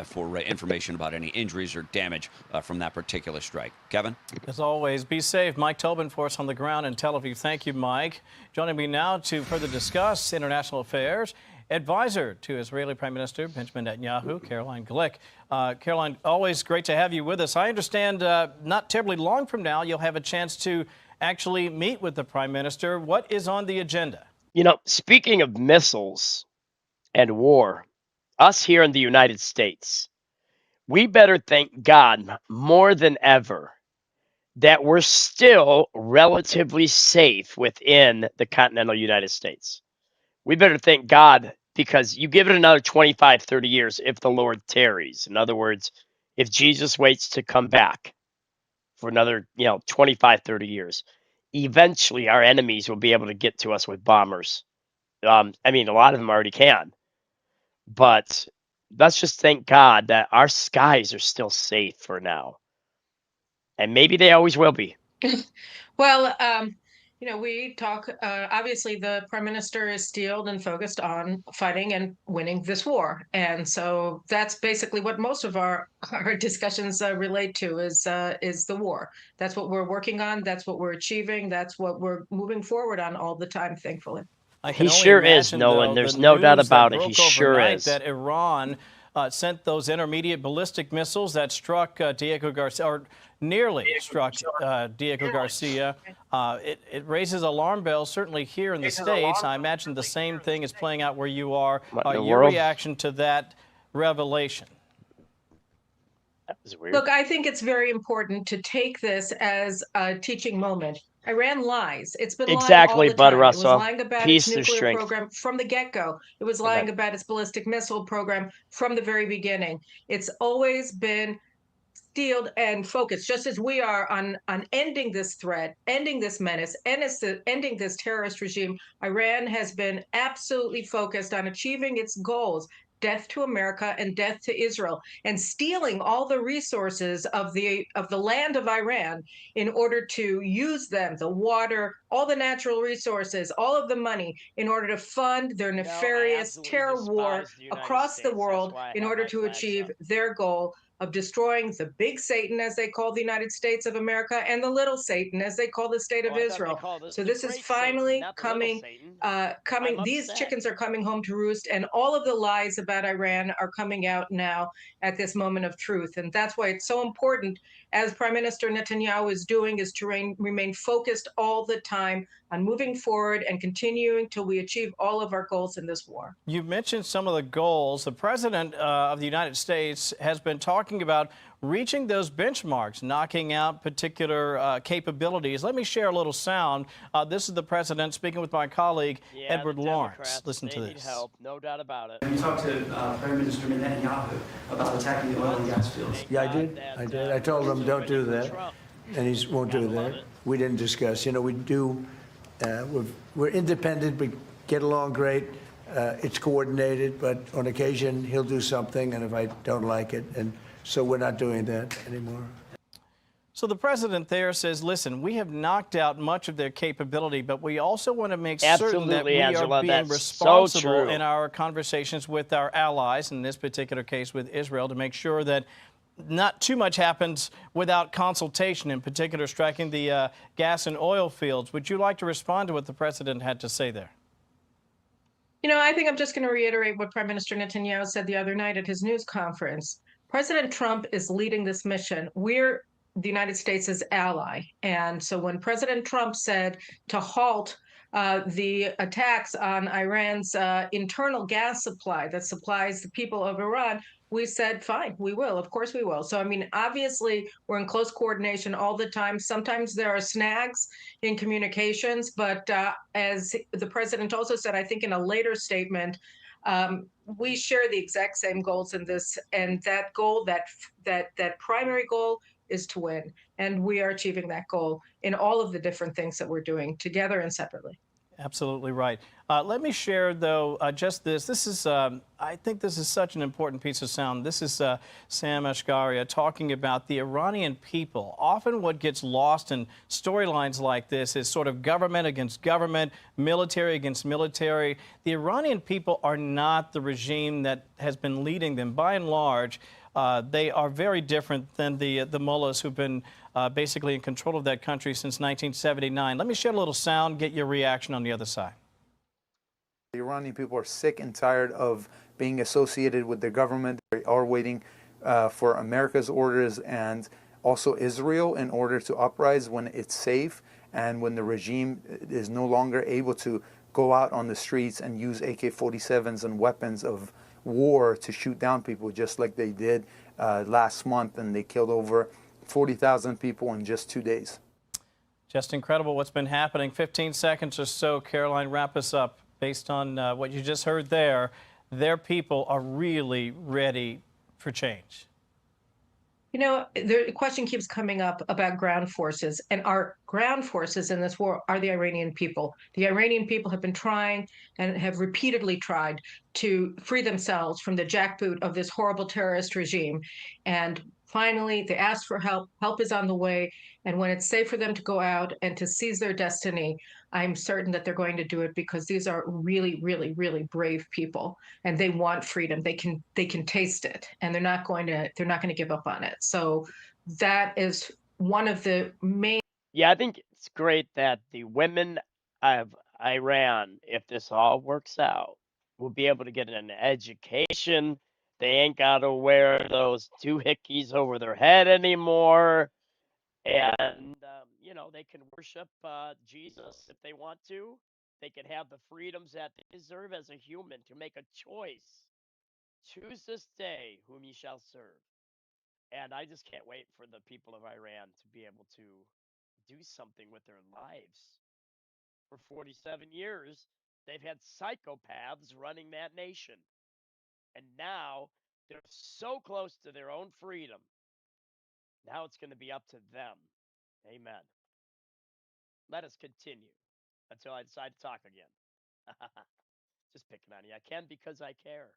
for information about any injuries or damage from that particular strike. Kevin? As always, be safe. Mike Tobin for us on the ground in Tel Aviv. Thank you, Mike. Joining me now to further discuss international affairs, advisor to Israeli Prime Minister Benjamin Netanyahu, Caroline Glick. Caroline, always great to have you with us. I understand not terribly long from now, you'll have a chance to actually meet with the Prime Minister. What is on the agenda? You know, speaking of missiles and war, us here in the United States, we better thank God more than ever that we're still relatively safe within the continental United States. We better thank God, because you give it another 25, 30 years if the Lord tarries. In other words, if Jesus waits to come back for another, 25, 30 years, eventually our enemies will be able to get to us with bombers. I mean, a lot of them already can. But let's just thank God that our skies are still safe for now. And maybe they always will be. Well, You know, we talk, obviously, the prime minister is steeled and focused on fighting and winning this war. And so that's basically what most of our discussions relate to is the war. That's what we're working on. That's what we're achieving. That's what we're moving forward on all the time, thankfully. I can He only sure is, imagine, Nolan. though, There's the no doubt news about that it. He broke sure overnight is. That Iran sent those intermediate ballistic missiles that struck Diego Garcia, or nearly struck Diego Garcia. It raises alarm bells, certainly here in the States. I imagine the same thing is playing out where you are. What in the Your world? reaction to that revelation? That was weird. Look, I think it's very important to take this as a teaching moment. Iran lies. It's been lying all Exactly, the Bud time. It was Russell. lying about Peace its through nuclear strength. program from the get-go. It was Good lying night. about its ballistic missile program from the very beginning. It's always been steeled and focused, just as we are on ending this threat, ending this menace, ending this terrorist regime. Iran has been absolutely focused on achieving its goals: death to America and death to Israel, and stealing all the resources of the land of Iran in order to use them, the water, all the natural resources, all of the money, in order to fund their nefarious terror war across the world in order to achieve their goal of destroying the big Satan, as they call the United States of America, and the little Satan, as they call the state of Israel. So this is finally coming. These chickens are coming home to roost, and all of the lies about Iran are coming out now at this moment of truth. And that's why it's so important, as Prime Minister Netanyahu is doing, is to remain focused all the time on moving forward and continuing till we achieve all of our goals in this war. You mentioned some of the goals. The President of the United States has been talking about reaching those benchmarks, knocking out particular capabilities. Let me share a little sound. This is the President speaking with my colleague, Edward Lawrence. Listen to this. Help, no doubt about it. You talked to Prime Minister Netanyahu about attacking the oil and gas fields. Yeah, I did. I told him don't do that, and he won't do that. We didn't discuss. You know, we do. We're independent, but get along great. It's coordinated, but on occasion he'll do something, and if I don't like it, and so we're not doing that anymore. So the president there says, listen, we have knocked out much of their capability, but we also want to make certain that we Angela, are being that's responsible so true. in our conversations with our allies, in this particular case with Israel, to make sure that not too much happens without consultation, in particular striking the gas and oil fields. Would you like to respond to what the president had to say there? You know, I think I'm just going to reiterate what Prime Minister Netanyahu said the other night at his news conference. President Trump is leading this mission. We're the United States' ally. And so when President Trump said to halt the attacks on Iran's internal gas supply that supplies the people of Iran, we said, fine, we will. Of course we will. So, I mean, obviously, we're in close coordination all the time. Sometimes there are snags in communications, but as the president also said, I think in a later statement, we share the exact same goals in this, and that goal, that primary goal, is to win. And we are achieving that goal in all of the different things that we're doing together and separately. Absolutely right. Let me share, though, just this. This is, I think this is such an important piece of sound. This is Sam Ashgaria talking about the Iranian people. Often what gets lost in storylines like this is sort of government against government, military against military. The Iranian people are not the regime that has been leading them. By and large, they are very different than the mullahs who've been basically in control of that country since 1979. Let me share a little sound, get your reaction on the other side. The Iranian people are sick and tired of being associated with their government. They are waiting for America's orders and also Israel in order to uprise when it's safe and when the regime is no longer able to go out on the streets and use AK-47s and weapons of war to shoot down people, just like they did last month, and they killed over 40,000 people in just 2 days. Just incredible what's been happening. 15 seconds or so, Caroline, wrap us up. Based on what you just heard there, their people are really ready for change. You know, the question keeps coming up about ground forces, and our ground forces in this war are the Iranian people. The Iranian people have been trying and have repeatedly tried to free themselves from the jackboot of this horrible terrorist regime. And finally, they asked for help. Help is on the way. And when it's safe for them to go out and to seize their destiny, I'm certain that they're going to do it because these are really, really, really brave people and they want freedom. They can taste it and they're not going to give up on it. So that is one of the main. Yeah, I think it's great that the women of Iran, if this all works out, will be able to get an education. They ain't got to wear those doohickeys over their head anymore. And, they can worship Jesus if they want to. They can have the freedoms that they deserve as a human to make a choice. Choose this day whom ye shall serve. And I just can't wait for the people of Iran to be able to do something with their lives. For 47 years, they've had psychopaths running that nation. And now they're so close to their own freedom. Now it's going to be up to them. Amen. Let us continue until I decide to talk again. Just picking on you. I can because I care.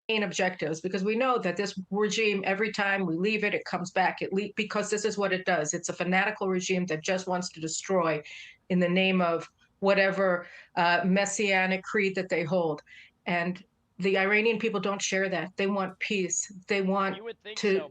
Main objectives, because we know that this regime, every time we leave it, it comes back. Because this is what it does. It's a fanatical regime that just wants to destroy in the name of whatever messianic creed that they hold. And the Iranian people don't share that. They want peace. They want to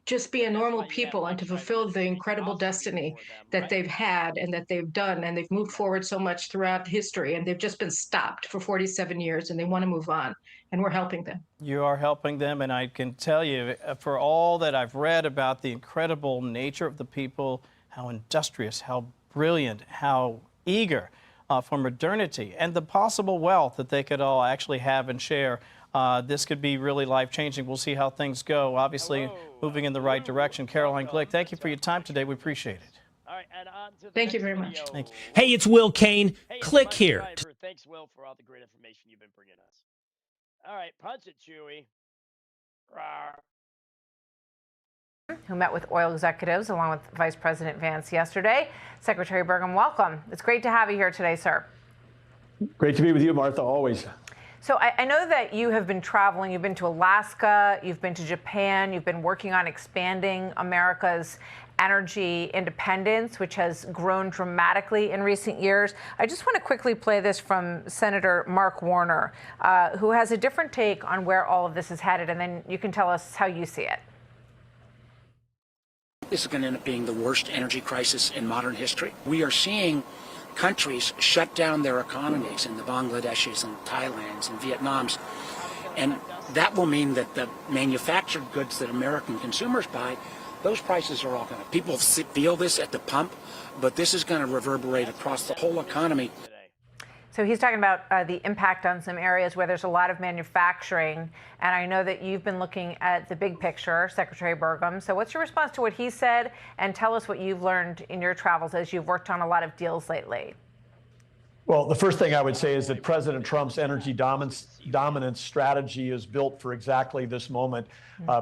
just be a normal people and to fulfill the incredible destiny that they've had and that they've done. And they've moved forward so much throughout history, and they've just been stopped for 47 years, and they want to move on. And we're helping them. You are helping them, and I can tell you, for all that I've read about the incredible nature of the people, how industrious, how brilliant, how eager for modernity, and the possible wealth that they could all actually have and share. This could be really life-changing. We'll see how things go. Obviously, moving in the right direction. Caroline Glick, thank you for your time today. We appreciate it. All right, and on to the Thank you next very much. video. Thank you. Hey, it's Will Kane. Hey, Click Bus here. Driver. Thanks, Will, for all the great information you've been bringing us. All right, punch it, Chewy. Rawr. Who met with oil executives along with Vice President Vance yesterday. Secretary Burgum, welcome. It's great to have you here today, sir. Great to be with you, Martha, always. So I know that you have been traveling. You've been to Alaska, you've been to Japan, you've been working on expanding America's energy independence, which has grown dramatically in recent years. I just want to quickly play this from Senator Mark Warner, who has a different take on where all of this is headed, and then you can tell us how you see it. This is going to end up being the worst energy crisis in modern history. We are seeing countries shut down their economies, in the Bangladeshis and Thailands and Vietnams, and that will mean that the manufactured goods that American consumers buy, those prices are all going to, people feel this at the pump, but this is going to reverberate across the whole economy. So he's talking about the impact on some areas where there's a lot of manufacturing, and I know that you've been looking at the big picture, Secretary Burgum. So what's your response to what he said, and tell us what you've learned in your travels as you've worked on a lot of deals lately? Well, the first thing I would say is that President Trump's energy dominance strategy is built for exactly this moment.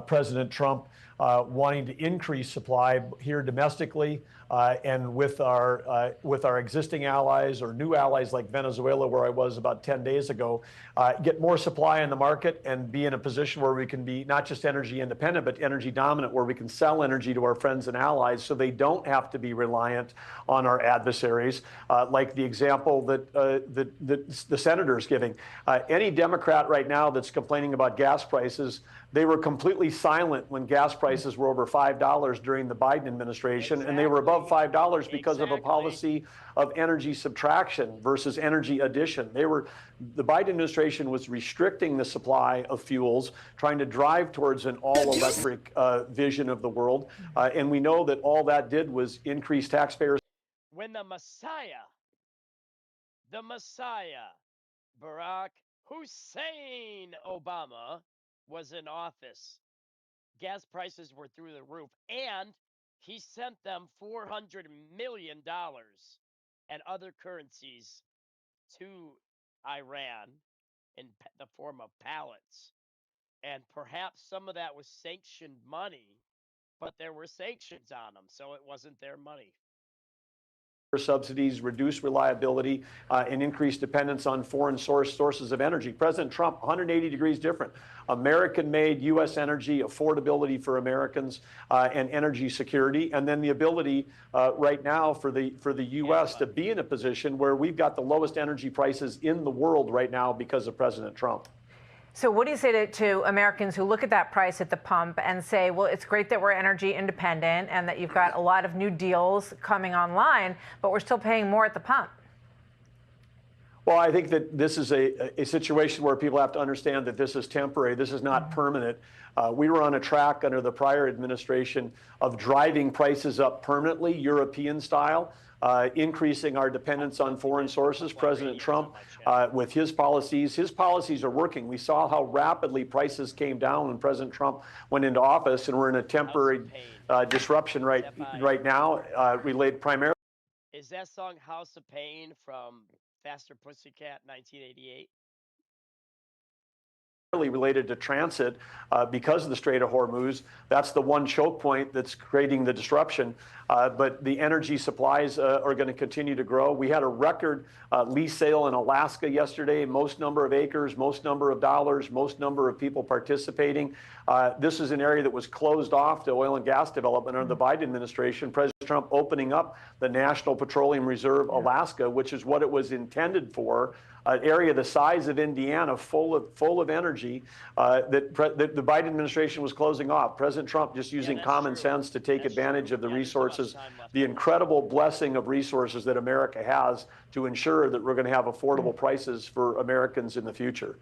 President Trump wanting to increase supply here domestically and with our existing allies or new allies like Venezuela, where I was about 10 days ago, get more supply in the market and be in a position where we can be not just energy independent, but energy dominant, where we can sell energy to our friends and allies so they don't have to be reliant on our adversaries, like the example that the senator's giving. Any Democrat right now that's complaining about gas prices, they were completely silent when gas prices were over $5 during the Biden administration, and they were above $5 because of a policy of energy subtraction versus energy addition. The Biden administration was restricting the supply of fuels, trying to drive towards an all-electric vision of the world, and we know that all that did was increase taxpayers. When the Messiah, Barack Hussein Obama, was in office, gas prices were through the roof, and he sent them $400 million and other currencies to Iran in the form of pallets. And perhaps some of that was sanctioned money, but there were sanctions on them, so it wasn't their money. subsidies, reduce reliability, and increase dependence on foreign sources of energy. President Trump, 180 degrees different. American-made U.S. energy, affordability for Americans, and energy security, and then the ability right now for the U.S. to be in a position where we've got the lowest energy prices in the world right now because of President Trump. So what do you say to Americans who look at that price at the pump and say, well, it's great that we're energy independent and that you've got a lot of new deals coming online, but we're still paying more at the pump? Well, I think that this is a situation where people have to understand that this is temporary. This is not permanent. We were on a track under the prior administration of driving prices up permanently, European style. Increasing our dependence on foreign sources. President Trump, with his policies are working. We saw how rapidly prices came down when President Trump went into office, and we're in a temporary disruption right now, related primarily. Is that song House of Pain from Faster Pussycat 1988? Related to transit because of the Strait of Hormuz. That's the one choke point that's creating the disruption. But the energy supplies are going to continue to grow. We had a record lease sale in Alaska yesterday, most number of acres, most number of dollars, most number of people participating. This is an area that was closed off to oil and gas development under the Biden administration. President Trump opening up the National Petroleum Reserve Alaska, which is what it was intended for. An area the size of Indiana, full of energy, that the Biden administration was closing off. President Trump just using common sense to take advantage of the resources, the incredible blessing of resources that America has to ensure that we're going to have affordable prices for Americans in the future.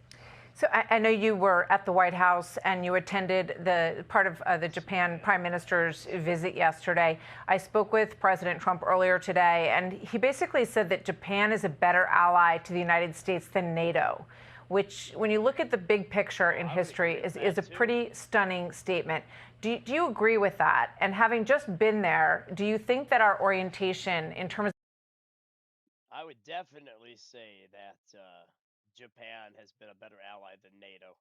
So I know you were at the White House and you attended the part of the Japan Prime Minister's visit yesterday. I spoke with President Trump earlier today, and he basically said that Japan is a better ally to the United States than NATO, which, when you look at the big picture in history, is a pretty stunning statement. Do you agree with that? And having just been there, do you think that our orientation in terms of... I would definitely say that Japan has been a better ally than NATO.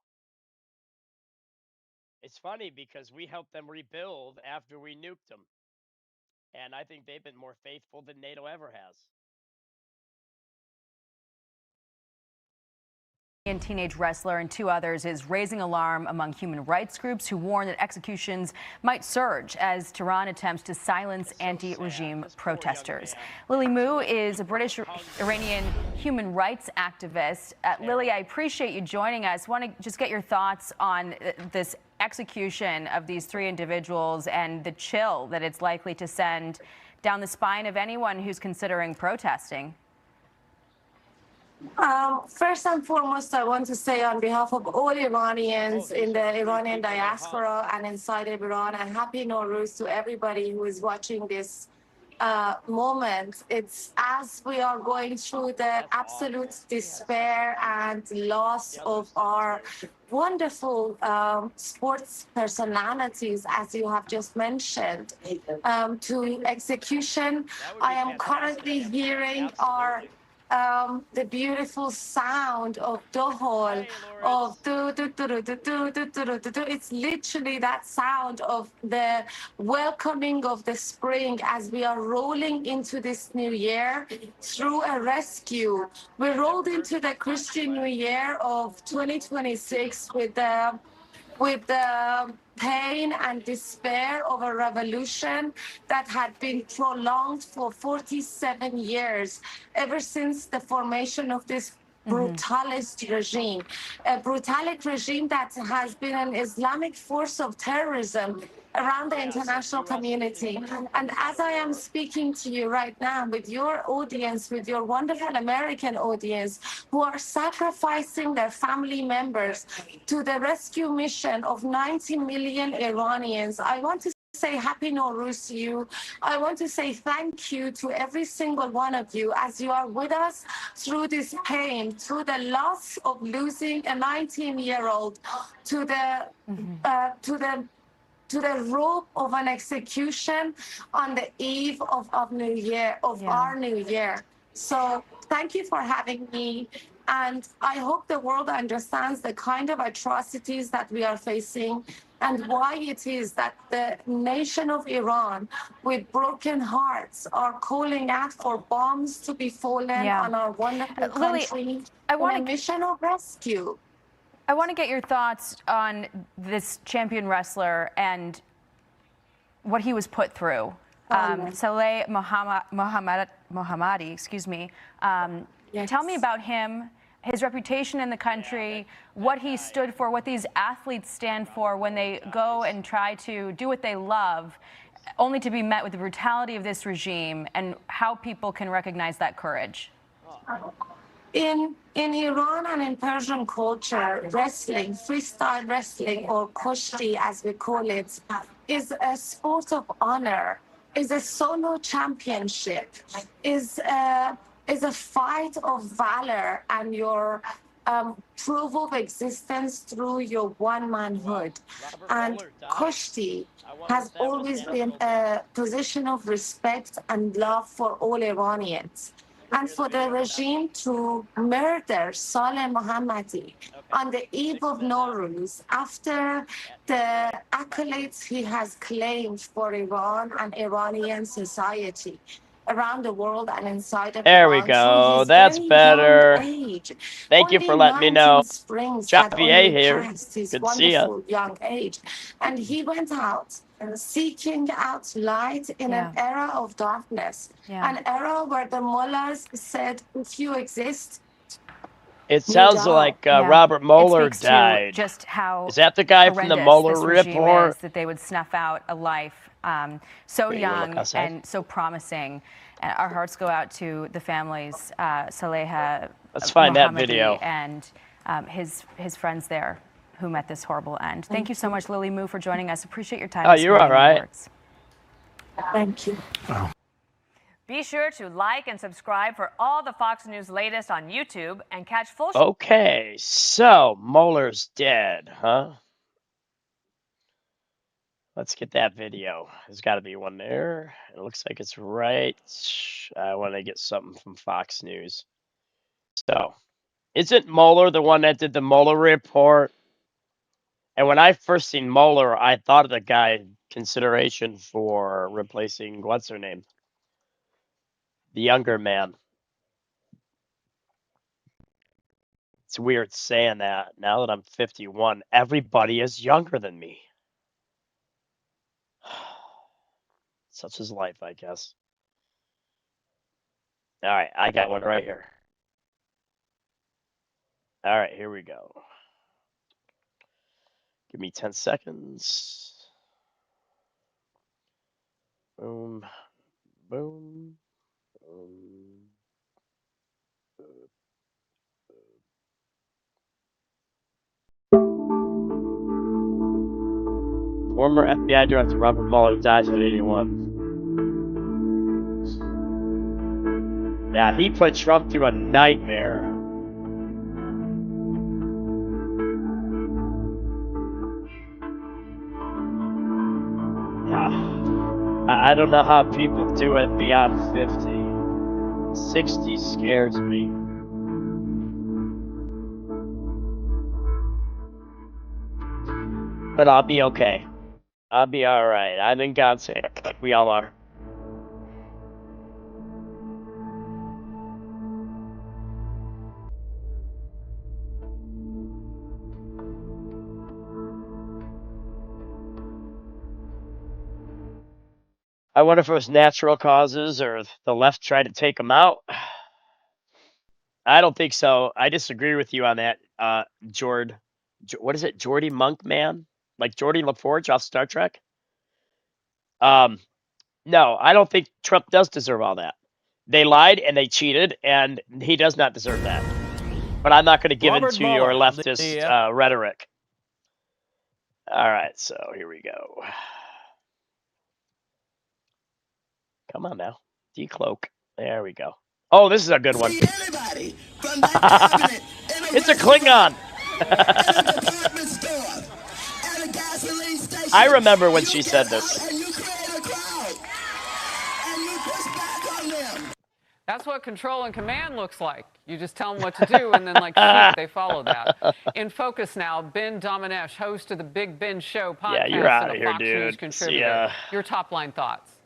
It's funny because we helped them rebuild after we nuked them. And I think they've been more faithful than NATO ever has. Teenage wrestler and two others is raising alarm among human rights groups who warn that executions might surge as Tehran attempts to silence anti-regime protesters. Lily Mu is a British-Iranian human rights activist. Lily, I appreciate you joining us. Want to just get your thoughts on this execution of these three individuals and the chill that it's likely to send down the spine of anyone who's considering protesting. First and foremost, I want to say on behalf of all Iranians in the Iranian diaspora and inside of Iran, a happy Nowruz to everybody who is watching this moment. It's as we are going through the absolute despair and loss of our wonderful sports personalities, as you have just mentioned, to execution. I am currently hearing the beautiful sound of dohol, of do do do do do do do do do do. It's literally that sound of the welcoming of the spring as we are rolling into this new year through a rescue. We rolled into the Christian New Year of 2026 with the pain and despair of a revolution that had been prolonged for 47 years, ever since the formation of this brutalist regime, a brutalist regime that has been an Islamic force of terrorism around the international community. And as I am speaking to you right now with your audience, with your wonderful American audience, who are sacrificing their family members to the rescue mission of 90 million Iranians, I want to say Happy Nowruz to you. I want to say thank you to every single one of you as you are with us through this pain, through the loss of losing a 19-year-old to the rope of an execution on the eve of New Year, of our New Year. So thank you for having me. And I hope the world understands the kind of atrocities that we are facing and why it is that the nation of Iran, with broken hearts, are calling out for bombs to be fallen on our wonderful Lily, country I want in a mission of rescue. I want to get your thoughts on this champion wrestler and what he was put through. Saleh Mohammadi, excuse me. Tell me about him, his reputation in the country, what he stood for, what these athletes stand for when they go and try to do what they love, only to be met with the brutality of this regime, and how people can recognize that courage. In Iran and in Persian culture, wrestling, freestyle wrestling, or kushti as we call it, is a sport of honor, is a solo championship, is a fight of valor and your proof of existence through your one-manhood. And kushti has always been a position of respect and love for all Iranians. And for the regime to murder Saleh Mohammadi on the eve of Nowruz, after the accolades he has claimed for Iran and Iranian society around the world and inside of There Iran, we go. his That's very better. young age. Thank you Only for letting me know. 19 Springs had Javier only here. passed his Good to see ya. wonderful young age. And he went out seeking out light in an era of darkness, an era where the mullahs said, if you exist, It sounds like Robert Mueller It speaks died. to just how Is that the guy from the horrendous Mueller this regime report? is, that they would snuff out a life so Wait, young look outside. and so promising. And our hearts go out to the families, Saleha Let's find that Mohammadi video. and his friends there who met this horrible end. Thank you so much, Lily Moo, for joining us. Appreciate your time. Oh, this you're morning all on right. Works. Thank you. Be sure to like and subscribe for all the Fox News latest on YouTube and catch full Okay, so Mueller's dead, huh? Let's get that video. There's got to be one there. It looks like it's right. I want to get something from Fox News. So, isn't Mueller the one that did the Mueller report? And when I first seen Mueller, I thought of the guy in consideration for replacing what's her name? The younger man. It's weird saying that. Now that I'm 51, everybody is younger than me. Such is life, I guess. All right, I got one right here. All right, here we go. Give me 10 seconds. Boom, boom, boom. Former FBI Director Robert Mueller dies at 81. Yeah, he put Trump through a nightmare. Yeah. I don't know how people do it beyond 50. 60 scares me. But I'll be okay. I'll be alright. I'm in God's hand, like we all are. I wonder if it was natural causes or the left tried to take him out. I don't think so. I disagree with you on that, what is it, Geordie Monk Man? Like Geordie LaForge off Star Trek? No, I don't think Trump does deserve all that. They lied and they cheated, and he does not deserve that. But I'm not going to give in to your leftist rhetoric. All right, so here we go. Come on now. Decloak. There we go. Oh, this is a good one. It's a Klingon. I remember when she said this. That's what control and command looks like. You just tell them what to do, and then, like sheep, they follow that. In focus now, Ben Domenech, host of the Big Ben Show podcast, Yeah, you're out and of a here, Fox News dude. contributor. Your top line thoughts?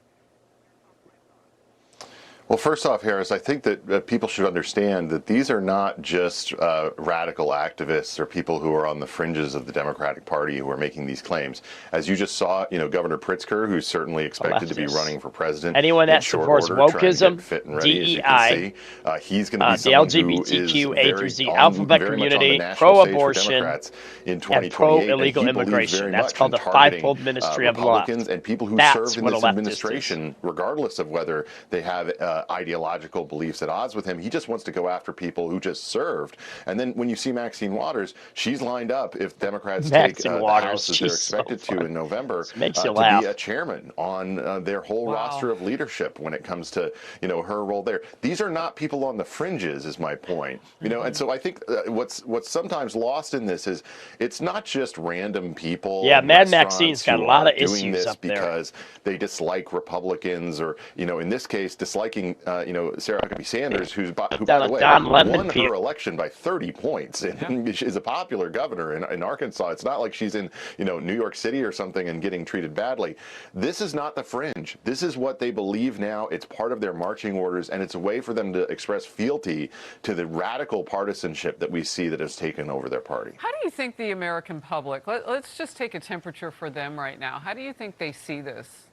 Well, first off, Harris, I think that people should understand that these are not just radical activists or people who are on the fringes of the Democratic Party who are making these claims. As you just saw, Governor Pritzker, who's certainly expected to be running for president. Anyone that supports wokeism, DEI, he's going to be the someone LGBTQ, who A is through Z very alphabet much on the community, national stage for pro-abortion, Democrats in and 2028, pro-illegal and he believes immigration. very That's much called in the targeting, fivefold ministry of left. Republicans and people who That's served in what a this leftist administration, regardless of whether they have ideological beliefs at odds with him. He just wants to go after people who just served. And then when you see Maxine Waters, she's lined up, if Democrats take the House as they're expected to in November, to be a chairman on their whole roster of leadership when it comes to her role there. These are not people on the fringes, is my point. And so I think what's sometimes lost in this is it's not just random people. Yeah, Mad Maxine's got a lot of doing issues this up there. because they dislike Republicans, or in this case, disliking Sarah Huckabee Sanders, who by the way won her election by 30 points and is a popular governor in Arkansas. It's not like she's in New York City or something and getting treated badly. This is not the fringe. This is what they believe now. It's part of their marching orders, and it's a way for them to express fealty to the radical partisanship that we see that has taken over their party. How do you think the American public, let's just take a temperature for them right now. How do you think they see this?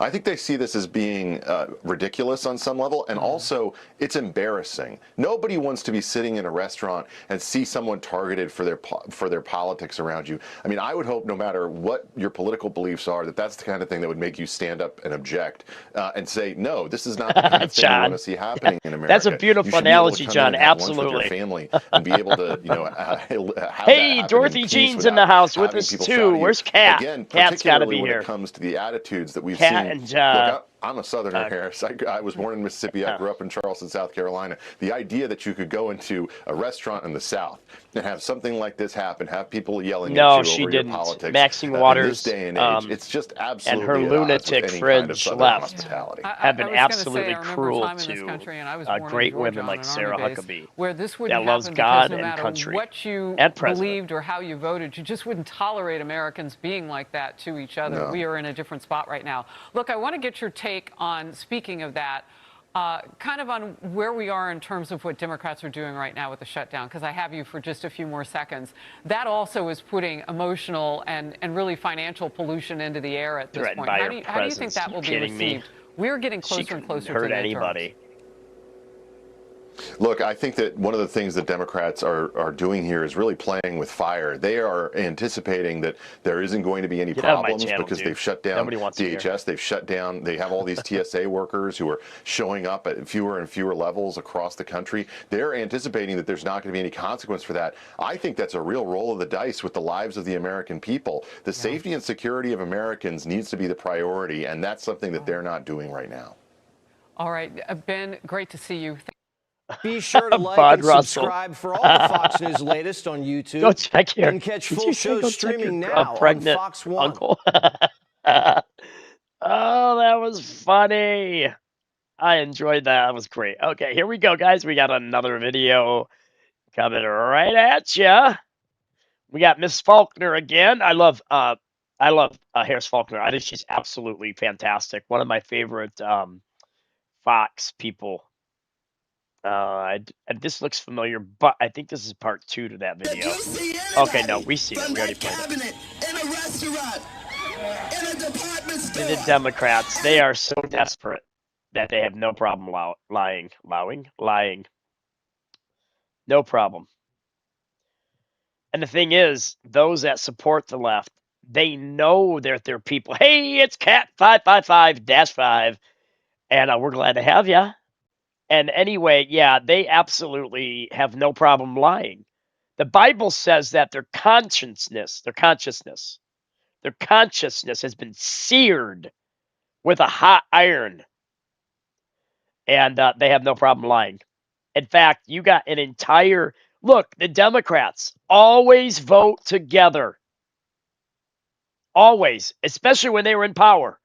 I think they see this as being ridiculous on some level, and also it's embarrassing. Nobody wants to be sitting in a restaurant and see someone targeted for their politics around you. I mean, I would hope, no matter what your political beliefs are, that that's the kind of thing that would make you stand up and object and say, no, this is not the kind of thing we want to see happening in America. That's a beautiful analogy, John. Absolutely. Your family and be able to, have hey, that Dorothy Jean's in the house with us too. Where's Kat? Again, Kat's got to be when here. It comes to the attitudes that we've Kat seen. and Look, I'm a Southerner, Harris. I was born in Mississippi. I grew up in Charleston, South Carolina. The idea that you could go into a restaurant in the South and have something like this happen, have people yelling at you over your politics. Maxine Waters, in this day and age, it's just absolutely and her lunatic fringe left have been absolutely cruel to great women like Sarah Huckabee, where this that loves happen God no and country what you and president. Believed or how you voted. You just wouldn't tolerate Americans being like that to each other. No. We are in a different spot right now. Look, I want to get your take on, speaking of that, kind of on where we are in terms of what Democrats are doing right now with the shutdown, because I have you for just a few more seconds. That also is putting emotional and really financial pollution into the air at this point. How do you think that will be received? We're getting closer and closer to hurt that anybody. Look, I think that one of the things that Democrats are doing here is really playing with fire. They are anticipating that there isn't going to be any problems because they've shut down DHS, they've shut down, they have all these TSA workers who are showing up at fewer and fewer levels across the country. They're anticipating that there's not going to be any consequence for that. I think that's a real roll of the dice with the lives of the American people. The safety and security of Americans needs to be the priority, and that's something that they're not doing right now. All right, Ben, great to see you. Be sure to like and subscribe for all the Fox News latest on YouTube. Go check here. And catch full shows streaming now on Fox One. Uncle. Oh, that was funny. I enjoyed that. That was great. Okay, here we go, guys. We got another video coming right at you. We got Miss Faulkner again. I love Harris Faulkner. I think she's absolutely fantastic. One of my favorite Fox people. This looks familiar, but I think this is part 2 to that video. Okay, no, we see it. We already played it. The Democrats, they are so desperate that they have no problem lying. No problem. And the thing is, those that support the left, they know that they're people. Hey, it's Cat 555-5, and we're glad to have you. And anyway, yeah, they absolutely have no problem lying. The Bible says that their consciousness has been seared with a hot iron. And they have no problem lying. In fact, you got an entire... Look, the Democrats always vote together. Always, especially when they were in power.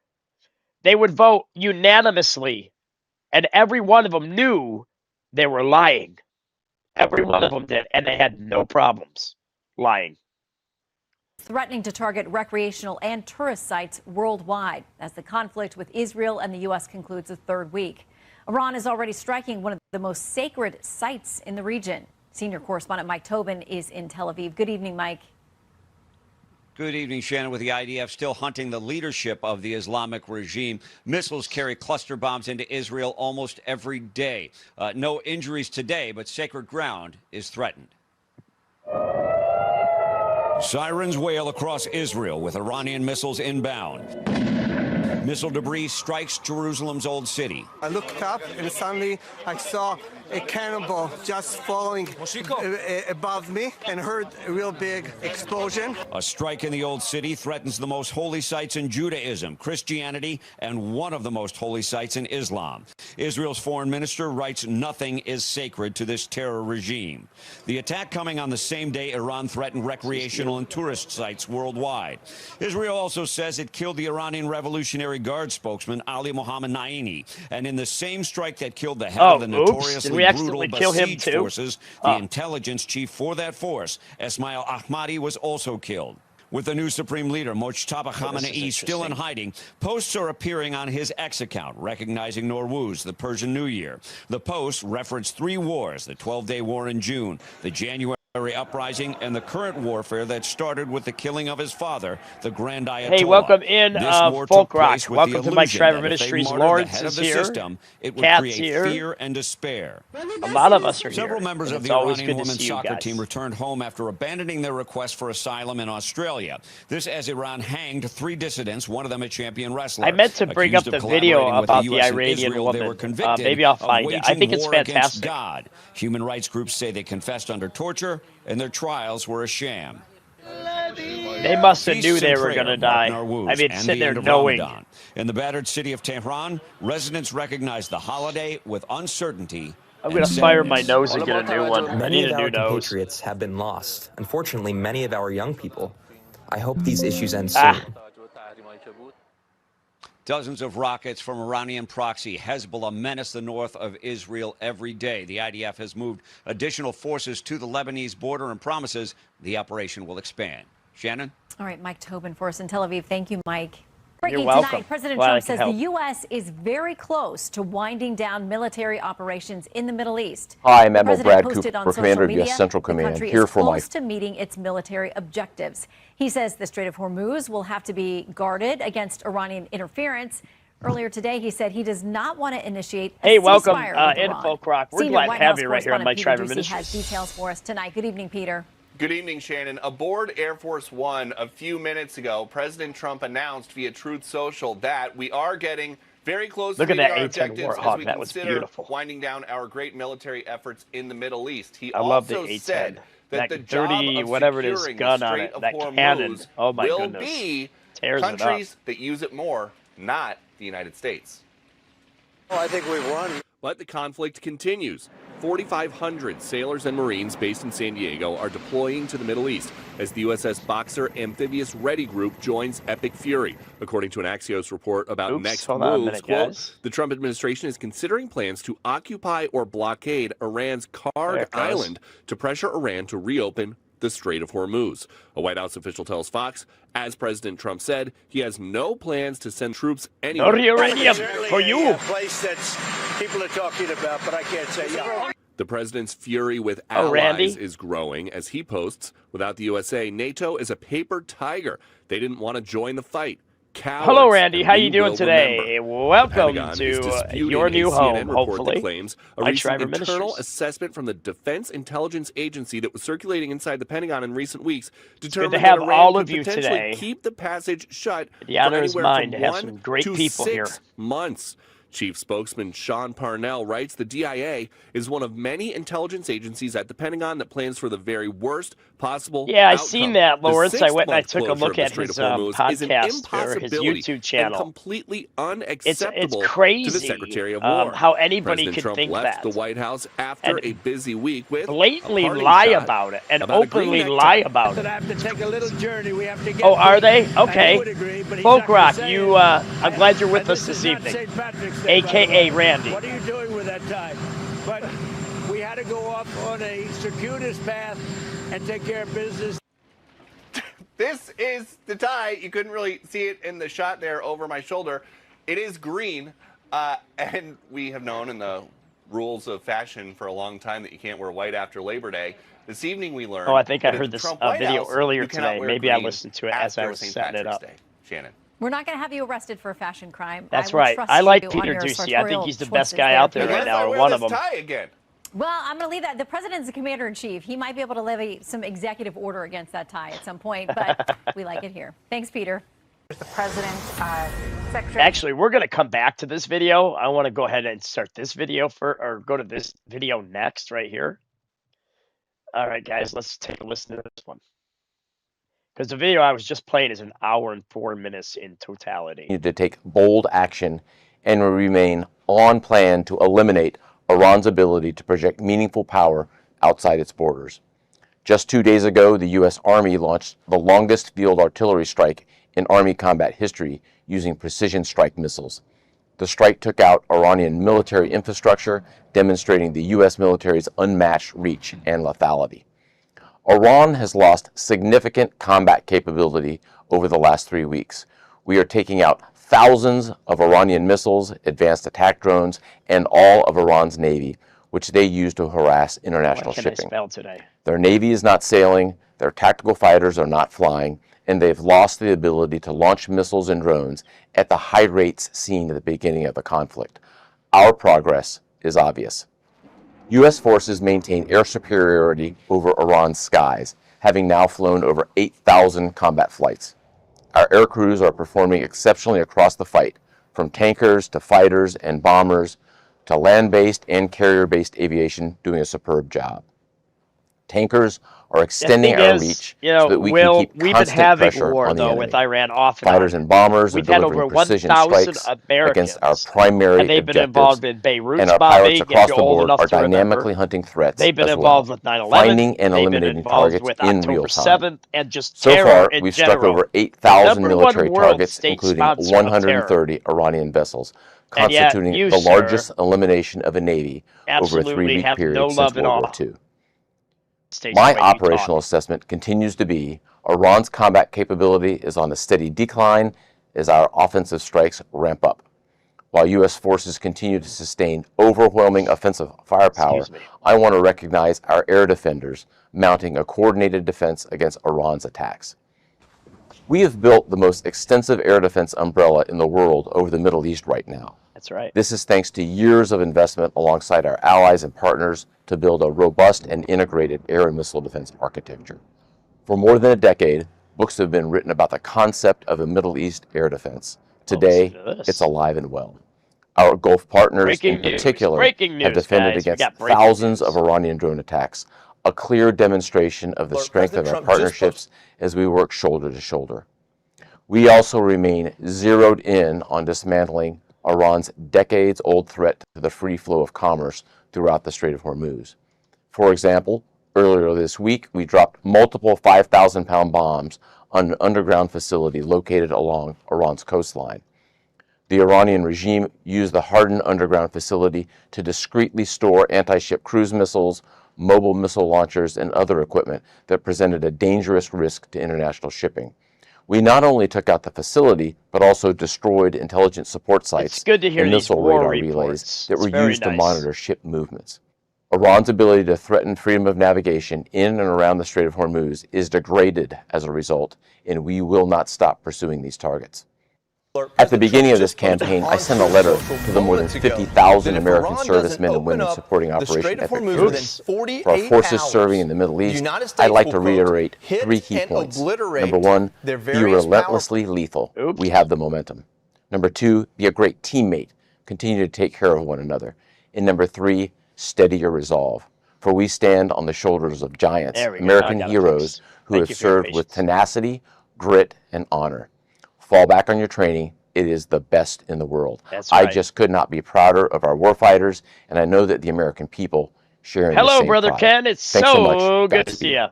They would vote unanimously And every one of them knew they were lying. Every one of them did, and they had no problems lying. Threatening to target recreational and tourist sites worldwide as the conflict with Israel and the U.S. concludes the third week. Iran is already striking one of the most sacred sites in the region. Senior correspondent Mike Tobin is in Tel Aviv. Good evening, Mike. Good evening, Shannon. With the IDF still hunting the leadership of the Islamic regime, missiles carry cluster bombs into Israel almost every day. No injuries today, but sacred ground is threatened. Sirens wail across Israel with Iranian missiles inbound. Missile debris strikes Jerusalem's old city. I looked up and suddenly I saw a cannonball just falling above me and heard a real big explosion. A strike in the old city threatens the most holy sites in Judaism, Christianity, and one of the most holy sites in Islam. Israel's foreign minister writes nothing is sacred to this terror regime. The attack coming on the same day Iran threatened recreational and tourist sites worldwide. Israel also says it killed the Iranian Revolutionary Guard spokesman Ali Mohammed Naini, and in the same strike that killed the head of the notoriously brutal Basij forces, the intelligence chief for that force, Esmail Ahmadi, was also killed. With the new supreme leader, Mojtaba Khamenei, still in hiding, posts are appearing on his X account, recognizing Nowruz, the Persian New Year. The posts reference 3 wars, the 12-day war in June, the January uprising, and the current warfare that started with the killing of his father, the Grand Ayatollah. Hey, welcome in, Folk Rock. Welcome to Mike Shriver Ministries. Lawrence is here. System, it would Cat's create here. fear and despair. A lot of us are here. Several members of the Iranian women's soccer team returned home after abandoning their request for asylum in Australia. This as Iran hanged 3 dissidents, one of them a champion wrestler. I meant to bring up the video about the Iranian woman. They were convicted maybe I'll find it. I think it's fantastic. God. Human rights groups say they confessed under torture and their trials were a sham. They must have knew they were going to die. I mean, sit there knowing. In the battered city of Tehran, residents recognize the holiday with uncertainty. I'm going to fire my nose and get a new one. I need Many of a new our nose. compatriots have been lost. Unfortunately, many of our young people. I hope these issues end soon. Dozens of rockets from Iranian proxy Hezbollah menace the north of Israel every day. The IDF has moved additional forces to the Lebanese border and promises the operation will expand. Shannon? All right, Mike Tobin for us in Tel Aviv. Thank you, Mike. You're Breaking welcome. tonight, President Glad I Trump could says help. the U.S. is very close to winding down military operations in the Middle East. Hi, I'm The Admiral president Brad posted Cooper, on social Commander of media, U.S. Central the Command, country here is for my close to meeting its military objectives. He says the Strait of Hormuz will have to be guarded against Iranian interference. Earlier today, he said he does not want to initiate a Hey, welcome, ceasefire with in Iran. Folk Rock. We're Senior glad to White have House you right here on correspondent Mike Peter Shriver Doocy Ministries. has details for us tonight. Good evening, Peter. Good evening, Shannon. Aboard Air Force One a few minutes ago, President Trump announced via Truth Social that we are getting very close Look to at meeting that our A-10 objectives as Warhawk. we That was consider beautiful. winding down our great military efforts in the Middle East. He I love the also A-10. said that the That job 30 of whatever it is securing gun the on Strait it, of that Hormuz cannon. Oh my will goodness. be Tears it up. countries that use it more, not the United States. Oh, I think we've won. But the conflict continues. 4,500 sailors and Marines based in San Diego are deploying to the Middle East as the USS Boxer Amphibious Ready Group joins Epic Fury. According to an Axios report about next hold on a moves, minute, quote, guys. the Trump administration is considering plans to occupy or blockade Iran's There Kard it goes. Island to pressure Iran to reopen the Strait of Hormuz. A White House official tells Fox, as President Trump said, he has no plans to send troops anywhere. No uranium for you. A place that's people are talking about, but I can't say yeah. The president's fury with Oh, allies Randy? is growing as he posts, without the USA, NATO is a paper tiger. They didn't want to join the fight. Cowards, Hello, Randy. and How we you doing will today? remember. Welcome The Pentagon is to disputing your new a CNN home, report hopefully. that claims a Mike recent Shriver internal Ministries. assessment from the Defense Intelligence Agency that was circulating inside the Pentagon in recent weeks good determined to have that Iran all could of you potentially today. keep the passage shut The for honor is anywhere mine from to have 1 some great to people 6 here. months. Chief spokesman Sean Parnell writes the DIA is one of many intelligence agencies at the Pentagon that plans for the very worst possible Yeah, I outcome. seen that, The Lawrence. I went and I 6-month took a closure look of the at Strait his of Hormuz is an podcast or his impossibility YouTube and channel. completely unacceptable It's crazy to the Secretary of War. how anybody President could Trump think left that. the White House after And a busy week with blatantly a parting lie shot about it and about a green openly necktie. lie about it. I have to take a little journey. We have to get. Oh, are they? I Okay. would agree, but he's Folk not gonna Rock, say you, it. I'm glad you're with And us this this is not evening. St. Patrick's Wednesday. AKA Randy. What are you doing with that tie? But we had to go off on a circuitous path and take care of business. This is the tie. You couldn't really see it in the shot there over my shoulder. It is green, and we have known in the rules of fashion for a long time that you can't wear white after Labor Day. This evening we learned. Oh, I think I that heard at the this Trump White video House, earlier you cannot today. wear Maybe I green listened to it as I after was St. setting it Patrick's up. Day. Shannon. We're not going to have you arrested for a fashion crime. That's I will right. trust I like you on Peter your Doocy. I think sartorial he's the best choices guy there, out there Peter. right now, or Wear one this of them. tie again. Well, I'm going to leave that. The president's the commander in chief. He might be able to levy some executive order against that tie at some point, but we like it here. Thanks, Peter. The president, Secretary. Actually, we're going to come back to this video. I want to go ahead and start this video or go to this video next right here. All right, guys, let's take a listen to this one. Because the video I was just playing is an hour and 4 minutes in totality. Need to take bold action and remain on plan to eliminate Iran's ability to project meaningful power outside its borders. Just 2 days ago, the U.S. Army launched the longest field artillery strike in Army combat history using precision strike missiles. The strike took out Iranian military infrastructure, demonstrating the U.S. military's unmatched reach and lethality. Iran has lost significant combat capability over the last 3 weeks. We are taking out thousands of Iranian missiles, advanced attack drones, and all of Iran's navy, which they use to harass international shipping. What can I spell today? Their navy is not sailing, their tactical fighters are not flying, and they've lost the ability to launch missiles and drones at the high rates seen at the beginning of the conflict. Our progress is obvious. U.S. forces maintain air superiority over Iran's skies, having now flown over 8,000 combat flights. Our air crews are performing exceptionally across the fight, from tankers to fighters and bombers to land-based and carrier-based aviation doing a superb job. Tankers are extending our reach so that we can keep we've been constant having pressure war, on the though, enemy. with Iran off and Fighters on. and bombers are We've had delivering over precision 1,000 strikes Americans. against our primary And they've been involved in objectives, Beirut and our bombing, pilots if across you're the old board enough are to remember. dynamically hunting threats They've been as involved well, with 9/11. finding and They've been eliminating involved targets with in October real time. 7th and just So terror far, in we've general. struck over The 8,000 #1 military world targets, state including sponsor of 130 Iranian vessels, And yet constituting you, the sir, largest elimination of a navy over a absolutely 3-week have period no since love at World War all. II. States My the way you talk. operational assessment continues to be Iran's combat capability is on a steady decline as our offensive strikes ramp up. While U.S. forces continue to sustain overwhelming offensive firepower, I want to recognize our air defenders mounting a coordinated defense against Iran's attacks. We have built the most extensive air defense umbrella in the world over the Middle East right now. That's right. This is thanks to years of investment alongside our allies and partners to build a robust and integrated air and missile defense architecture. For more than a decade, books have been written about the concept of a Middle East air defense. Today, it's alive and well. Our Gulf partners in particular have defended against thousands of Iranian drone attacks, a clear demonstration of the strength of our partnerships as we work shoulder to shoulder. We also remain zeroed in on dismantling Iran's decades-old threat to the free flow of commerce throughout the Strait of Hormuz. For example, earlier this week, we dropped multiple 5,000-pound bombs on an underground facility located along Iran's coastline. The Iranian regime used the hardened underground facility to discreetly store anti-ship cruise missiles, mobile missile launchers, and other equipment that presented a dangerous risk to international shipping. We not only took out the facility, but also destroyed intelligence support sites good to hear and these missile war radar reports. relays that It's were very used to nice. monitor ship movements. Iran's ability to threaten freedom of navigation in and around the Strait of Hormuz is degraded as a result, and we will not stop pursuing these targets. At the beginning of this campaign, I sent a letter to the more than 50,000 American servicemen and women supporting Operation Epic Fury. For our forces serving in the Middle East, I'd like to reiterate 3 key points. Number 1, be relentlessly lethal. We have the momentum. Number 2, be a great teammate. Continue to take care of one another. And number 3, steady your resolve. For we stand on the shoulders of giants, American heroes who have served with tenacity, grit, and honor. Fall back on your training. It is the best in the world. I just could not be prouder of our warfighters, and I know that the American people share in the Hello, same Brother pride. Ken. It's Thanks so much. so good to Godspeed. see you.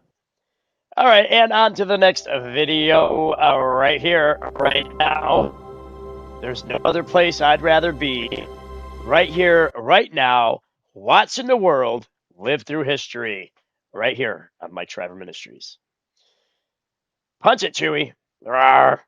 All right, and on to the next video right here, right now. There's no other place I'd rather be right here, right now, watching the world live through history right here on Mike Shriver Ministries. Punch it, Chewy. Rawr.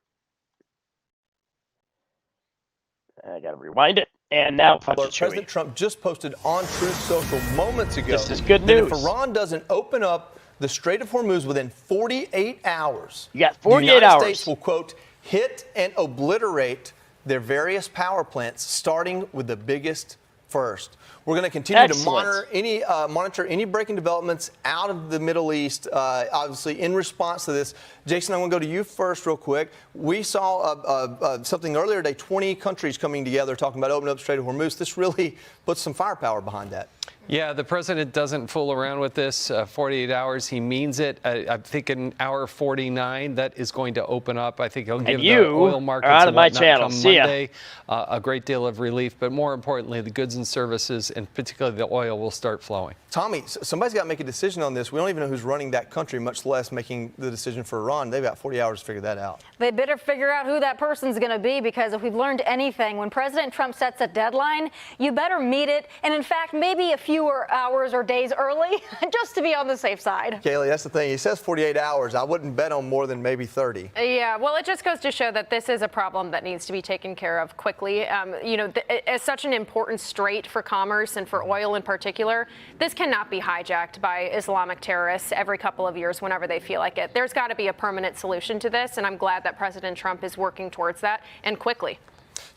I got to rewind it. And now punch it, Chewy. President Trump just posted on Truth Social moments ago This is good that news. if Iran doesn't open up the Strait of Hormuz within 48 hours, you got 48 the United hours. States will, quote, hit and obliterate their various power plants, starting with the biggest first. We're going to continue to monitor any breaking developments out of the Middle East, obviously in response to this. Jason, I want to go to you first real quick. We saw something earlier today, 20 countries coming together talking about opening up Strait of Hormuz. This really puts some firepower behind that. Yeah, the president doesn't fool around with this. 48 hours, he means it. I think in hour 49, that is going to open up. I think he'll give the oil markets out of my and whatnot channel. come See ya. Monday a great deal of relief. But more importantly, the goods and services, and particularly the oil, will start flowing. Tommy, somebody's got to make a decision on this. We don't even know who's running that country, much less making the decision for Iran. They've got 40 hours to figure that out. They better figure out who that person's going to be, because if we've learned anything, when President Trump sets a deadline, you better meet it. And in fact, maybe a few hours or days early, just to be on the safe side. Kaylee, that's the thing. He says 48 hours. I wouldn't bet on more than maybe 30. Yeah, well, it just goes to show that this is a problem that needs to be taken care of quickly. You know, it's such an important strait for commerce and for oil in particular. This cannot be hijacked by Islamic terrorists every couple of years whenever they feel like it. There's got to be a permanent solution to this, and I'm glad that President Trump is working towards that, and quickly.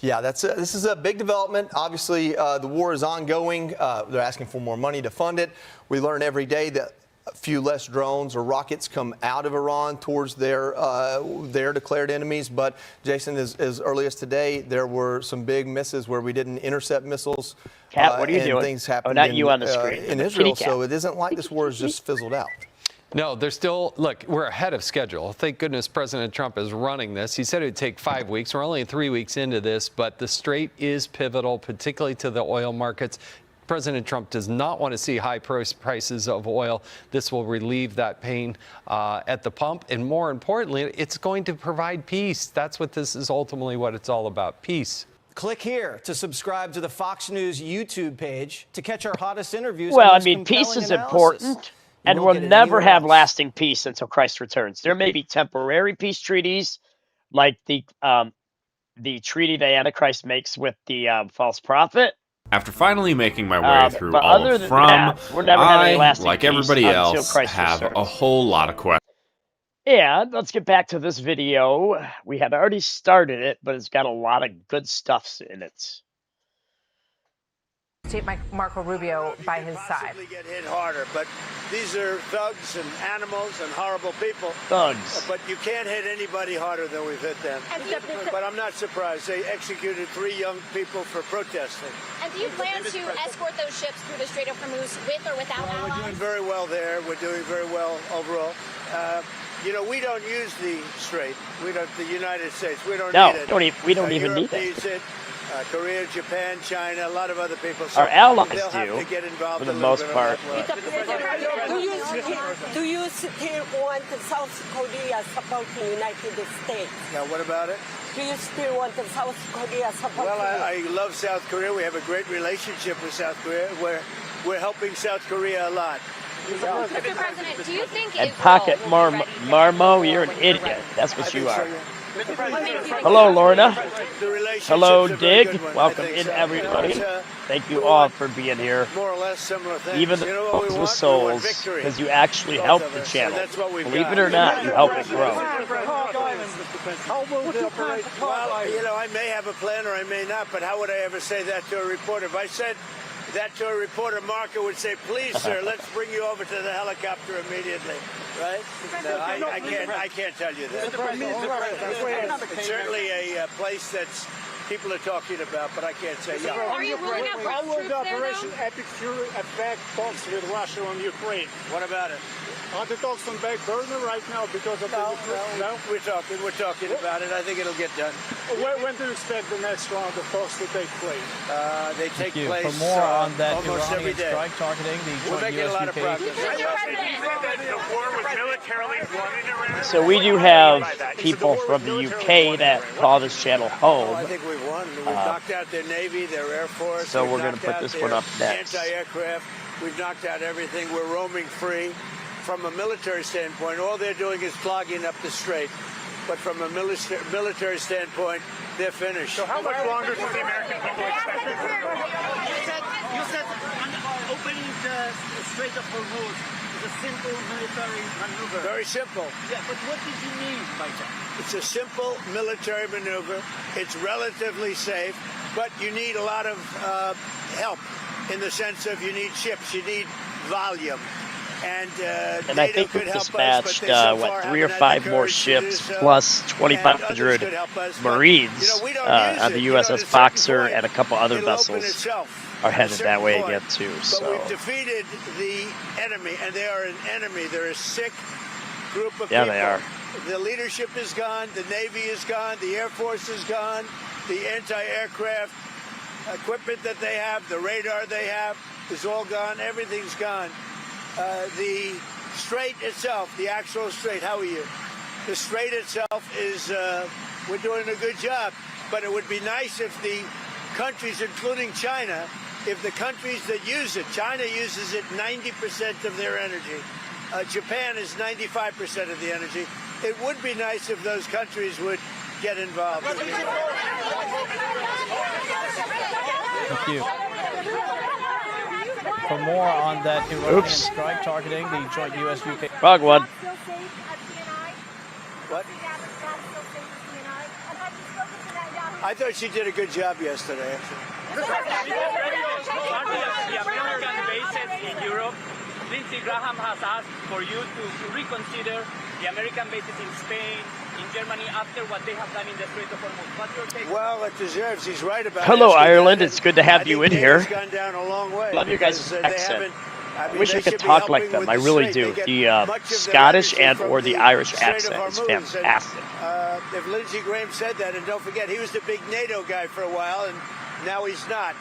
Yeah, this is a big development. Obviously, the war is ongoing. They're asking for more money to fund it. We learn every day that a few less drones or rockets come out of Iran towards their declared enemies. But, Jason, as early as today, there were some big misses where we didn't intercept missiles. Cat, what are you and doing? Things happened not you on the screen. in Israel. So it isn't like this war has just fizzled out. No, they're still, look, we're ahead of schedule. Thank goodness President Trump is running this. He said it would take 5 weeks. We're only 3 weeks into this, but the strait is pivotal, particularly to the oil markets. President Trump does not want to see high prices of oil. This will relieve that pain at the pump. And more importantly, it's going to provide peace. That's what this is ultimately what it's all about, peace. Click here to subscribe to the Fox News YouTube page to catch our hottest interviews. Well, I mean, peace is important. And we'll never have lasting peace until Christ returns. There may be temporary peace treaties, like the treaty the Antichrist makes with the false prophet. After finally making my way through but all other of than From, that, we're never having any lasting like peace everybody until else, Christ have returns. a whole lot of questions. And let's get back to this video. We had already started it, but it's got a lot of good stuff in it. Take Marco Rubio by his side. Get hit harder, but these are thugs and animals and horrible people. Thugs. But you can't hit anybody harder than we've hit them. But I'm not surprised. They executed 3 young people for protesting. And do you plan to escort those ships through the Strait of Hormuz with or without allies? We're doing very well there. We're doing very well overall. You know, we don't use the strait. We don't. The United States. We don't need it. We don't even Europe need it. needs it. Korea, Japan, China, a lot of other people. Our allies they'll have do, to get involved for the a little most bit on part. that level. Do you still want South Korea supporting the United States? Now, what about it? Do you still want South Korea supporting? Well, I love South Korea. We have a great relationship with South Korea. We're helping South Korea a lot. Mr. President, do you think And Israel Pocket will Marmo, you're an idiot. That's what you are. Hello, Lorna. Hello, Dig. Welcome in, everybody. Thank you all for being here. More or less similar things. Even the folks with souls, because you actually help the channel. Believe it or not, you help it grow. Well, you know, I may have a plan or I may not, but how would I ever say that to a reporter? If I said that to a reporter, Marco would say, please, sir, let's bring you over to the helicopter immediately. Right? No, I can't tell you that. It's certainly a place that's people are talking about, but I can't say. Yeah. Are you ruling out How will the Operation Epic Fury affect talks with Russia on Ukraine? What about it? Are the talks on back burner right now because of no? We're talking about it. I think it'll get done. When do you expect the next round of talks to take place? They take place For more on that almost every Iranian day. strike targeting the We're joint making a lot of progress. So we do have people from the UK that call this channel home. we've won. We've knocked out their Navy, their Air Force. So we're going to put this one up next. Anti-aircraft. We've knocked out everything. We're roaming free. From a military standpoint, all they're doing is clogging up the strait. But from a military standpoint, they're finished. So how much longer does the American people expect it? You said opening the Strait of Hormuz is a simple military maneuver. Very simple. Yeah, but what did you mean by that? It's a simple military maneuver. It's relatively safe, but you need a lot of help in the sense of you need ships, you need volume. And I think we've dispatched, 3 or 5 more ships plus 2,500 Marines on the USS Boxer, and a couple other vessels are headed that way again too. So but we've defeated the enemy, and they are an enemy. They're a sick group of people. Yeah, they are. The leadership is gone. The Navy is gone. The Air Force is gone. The anti-aircraft equipment that they have, the radar they have, is all gone. Everything's gone. The strait itself, the actual strait, how are you? The strait itself is, we're doing a good job, but it would be nice if the countries, including China, if the countries that use it, China uses it 90% of their energy. Japan is 95% of the energy. It would be nice if those countries would get involved. Thank you. For more on that Iranian strike targeting the joint U.S.-UK... Wrong one. What? I thought she did a good job yesterday, actually. The American bases in Europe, Lindsey Graham has asked for you to reconsider the American bases in Spain, in Germany, after what they have done in the Strait of Hormuz. What's your take? Well, it deserves. He's right about it. Hello, Ireland. It's good to have you in here. Gone down a long way. Love your guys' accent. I wish I could talk like them. I really do. The Scottish and or the Irish accent is fantastic. If Lindsey Graham said that, and don't forget, he was the big NATO guy for a while, and now he's not.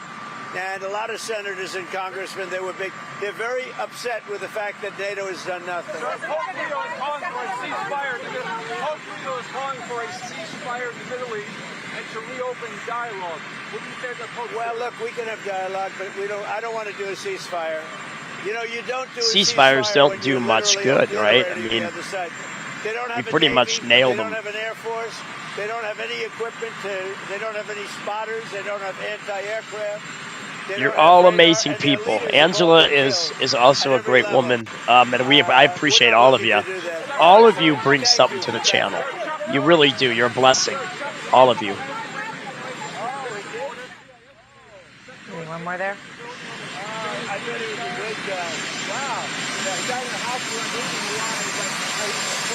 And a lot of senators and congressmen, they're very upset with the fact that NATO has done nothing. Pope Leo is calling for a ceasefire. Pope Leo is calling for a ceasefire in the Middle East and to reopen dialogue. What do you say to Pope? Well, look, we can have dialogue, but we don't. I don't want to do a ceasefire. You know, you don't do ceasefires don't do much good, right? I mean, we pretty much nailed them. They don't have an air force. They don't have any equipment. They don't have any spotters. They don't have anti-aircraft. You're all amazing people. Angela is also a great woman, and I appreciate all of you. All of you bring something to the channel. You really do. You're a blessing, all of you. One more there. I thought he was a great guy. Wow. The guy in the house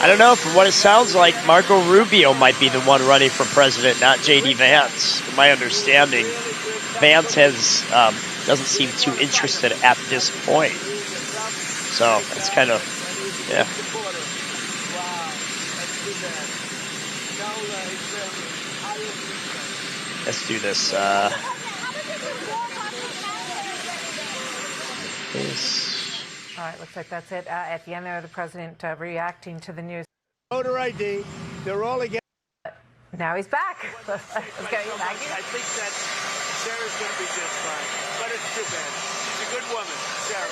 I don't know. From what it sounds like, Marco Rubio might be the one running for president, not J.D. Vance. From my understanding, Vance doesn't seem too interested at this point. So it's kind of, yeah. Let's do this. All right, looks like that's it. At the end there, the president reacting to the news. Voter ID, they're all against. Now he's back. Let's go. I think that Sarah's going to be just fine, but it's too bad. She's a good woman, Sarah.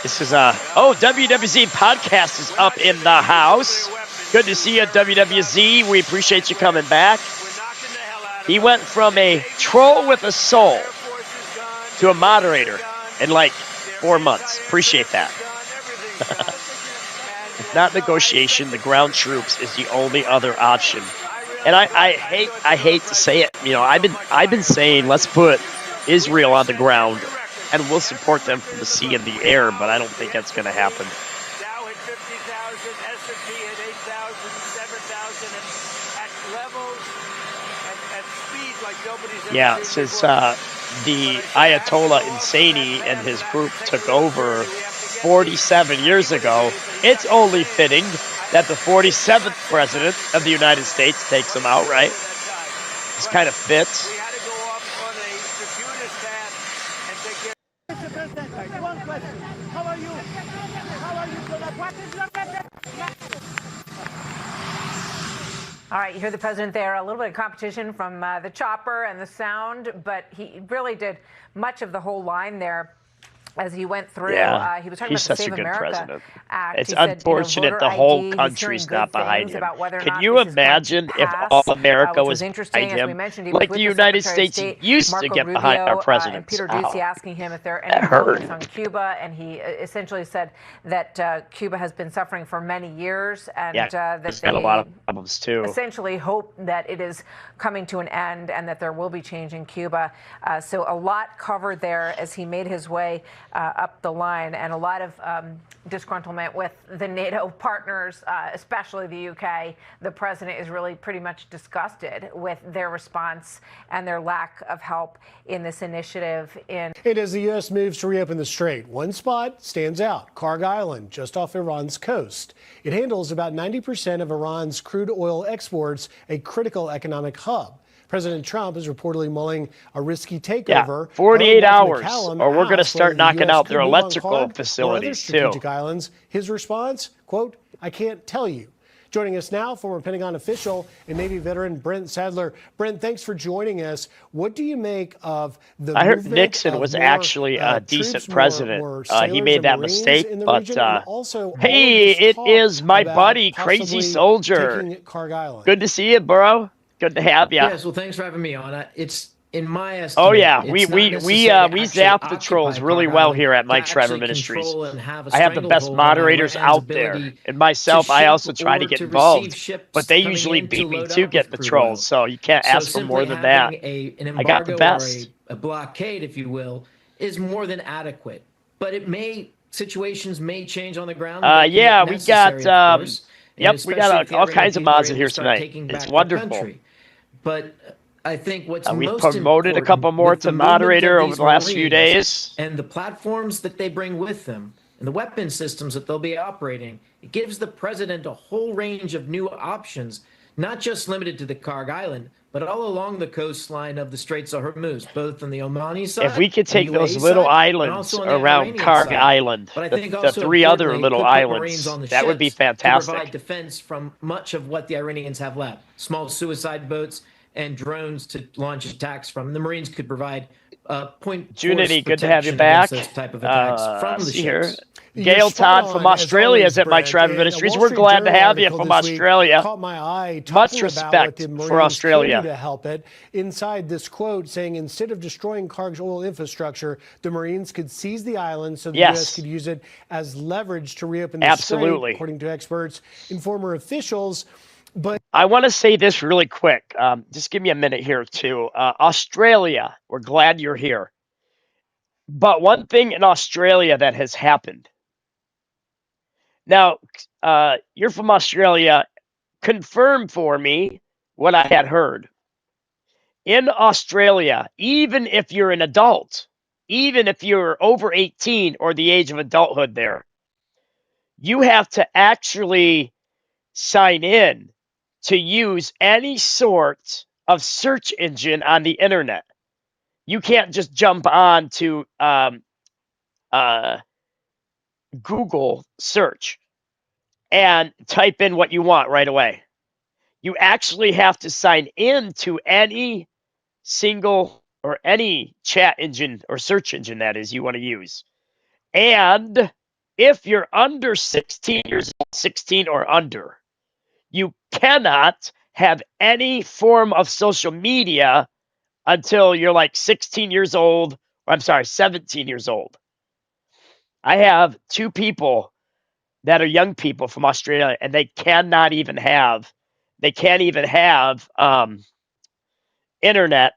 This is WWZ podcast is up in the house. Good to see you at WWZ. We appreciate you coming back. He went from a troll with a soul to a moderator in like 4 months. Appreciate that. If not negotiation, the ground troops is the only other option. And I hate to say it. You know, I've been saying let's put Israel on the ground and we'll support them from the sea and the air, but I don't think that's going to happen. Dow at 50,000, S&P at 8,000, 7,000 at levels at speed like nobody's ever Yeah, seen since before. the Ayatollah Insani and his group took over 47 years ago, it's only fitting that the 47th president of the United States takes him out, right? This kind of fits. Mr. President, one question. How are you? What is your All right, you hear the president there. A little bit of competition from the chopper and the sound, but he really did much of the whole line there as he went through. Yeah, he was talking he's about the such a Save good America president. Act. It's He said, unfortunate voter the whole ID, he's country's hearing not good behind things him. about whether or Can not you this is going to imagine if pass, all America which was interesting. behind As we him? mentioned, he Like was the with the United Secretary of States State, used Marco to get Rubio, behind our and presidents. Peter Oh, Doocy asking him if there are that any hurt. progress on Cuba, and he essentially said that Cuba has been suffering for many years, and Yeah, that he's got a lot of problems too. essentially hope that it is coming to an end and that there will be change in Cuba. So a lot covered there as he made his way up the line, and a lot of disgruntlement with the NATO partners, especially the UK. The president is really pretty much disgusted with their response and their lack of help in this initiative. And as the U.S. moves to reopen the strait, one spot stands out: Kharg Island, just off Iran's coast. It handles about 90% of Iran's crude oil exports, a critical economic hub. President Trump is reportedly mulling a risky takeover. Yeah, 48 hours, McCallum or we're going to asked whether start the knocking US out could their move on electrical Kharg or other facilities too. strategic islands. His response, quote, "I can't tell you." Joining us now, former Pentagon official and Navy veteran Brent Sadler. Brent, thanks for joining us. What do you make of the I heard movement Nixon of was more, actually a decent troops, president. more He sailors made and that Marines mistake, in the but region, and also all of hey, this it talk is my about buddy, Crazy possibly Soldier. taking Kharg Island? Good to see you, bro. Good to have you. Yes, well, thanks for having me on. It's in my estimate. Oh yeah, we it's not we necessary to zap actually the trolls occupy really Kharg well Island, here at to Mike Trevor actually Ministries. control and have a I have the best stranglehold on moderators Iran's out there, ability and myself, to I ship also try to or get to involved, receive ships but they coming usually in to beat me load to up get with the crude trolls, oil. so you can't So ask for more simply than that. having an I got the embargo best. or a blockade, if you will, is more than adequate. But situations may change on the ground. Yeah, we got yep, yep, we got all kinds of mods in here tonight. It's wonderful. But I think what's we most promoted a important couple more with to the movement moderator of over these the last few Marines days. and the platforms that they bring with them and the weapon systems that they'll be operating, it gives the president a whole range of new options, not just limited to the Kharg Island, but all along the coastline of the Straits of Hormuz, both on the Omani side. If we could take the those UAE little side, and islands also on the around Iranian Kharg side. Island, But I think the also three other importantly, little it could put islands, Marines on the that would be ships to fantastic. provide defense from much of what the Iranians have left. Small suicide boats and drones to launch attacks from. The Marines could provide point Junity, good to have you back. those type of attacks from the See ships. here. Gail Todd from Australia is at Mike Trevor Ministries. We're glad to have you from Australia. Caught my eye. Much respect for Australia. To help it. Inside this quote saying, instead of destroying Kharg's oil infrastructure, the Marines could seize the island so the U.S. could use it as leverage to reopen the strait, according to experts and former officials. But I want to say this really quick. Just give me a minute here, too. Australia, we're glad you're here. But one thing in Australia that has happened. Now, you're from Australia. Confirm for me what I had heard. In Australia, even if you're an adult, even if you're over 18 or the age of adulthood there, you have to actually sign in to use any sort of search engine on the internet. You can't just jump on to Google search and type in what you want right away. You actually have to sign in to any single or any chat engine or search engine that is you want to use. And if you're under 16 years old, 16 or under, you cannot have any form of social media until you're like 16 years old. Or I'm sorry, 17 years old. I have two people that are young people from Australia, and they can't even have internet,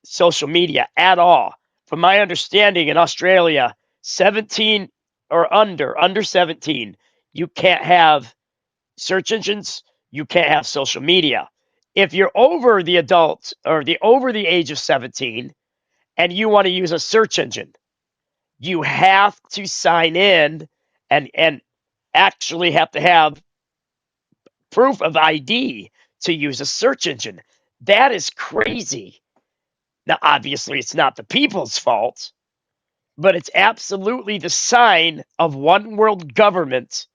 social media at all. From my understanding, in Australia, 17 or under 17, you can't have search engines, you can't have social media. If you're over the adult or over the age of 17 and you want to use a search engine, you have to sign in and actually have to have proof of ID to use a search engine. That is crazy. Now, obviously, it's not the people's fault, but it's absolutely the sign of one world government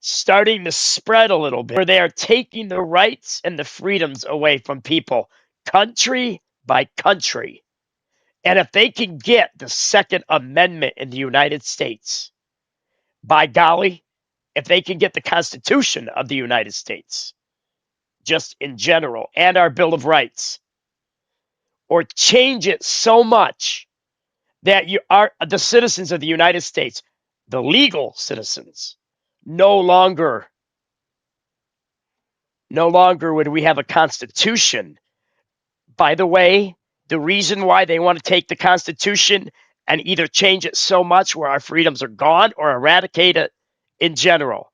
starting to spread a little bit, where they are taking the rights and the freedoms away from people, country by country. And if they can get the Second Amendment in the United States, by golly, if they can get the Constitution of the United States, just in general, and our Bill of Rights, or change it so much that you are the citizens of the United States, the legal citizens, no longer would we have a constitution. By the way, the reason why they want to take the Constitution and either change it so much where our freedoms are gone or eradicate it in general,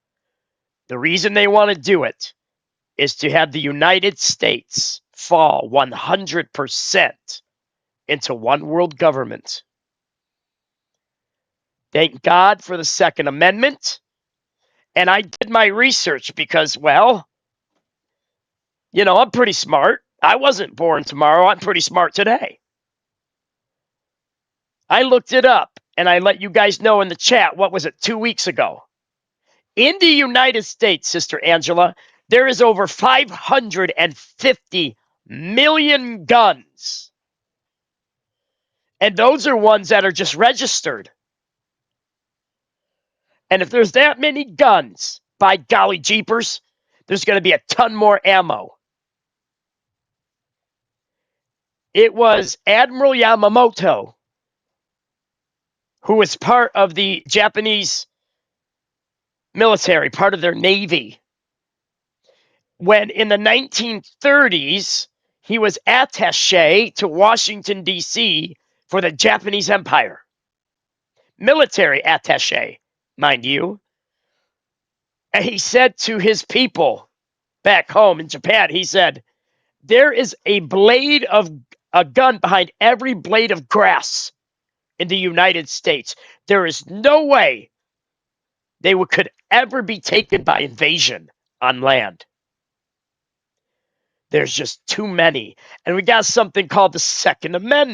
the reason they want to do it is to have the United States fall 100% into one world government. Thank God for the Second Amendment. And I did my research because, well, you know, I'm pretty smart. I wasn't born tomorrow. I'm pretty smart today. I looked it up, and I let you guys know in the chat, what was it, 2 weeks ago? In the United States, Sister Angela, there is over 550 million guns. And those are ones that are just registered. And if there's that many guns, by golly jeepers, there's going to be a ton more ammo. It was Admiral Yamamoto, who was part of the Japanese military, part of their navy, when in the 1930s, he was attaché to Washington, D.C. for the Japanese Empire. Military attaché, mind you. And he said to his people back home in Japan, he said, there is a gun behind every blade of grass in the United States. There is no way they could ever be taken by invasion on land. There's just too many. And we got something called the Second Amendment.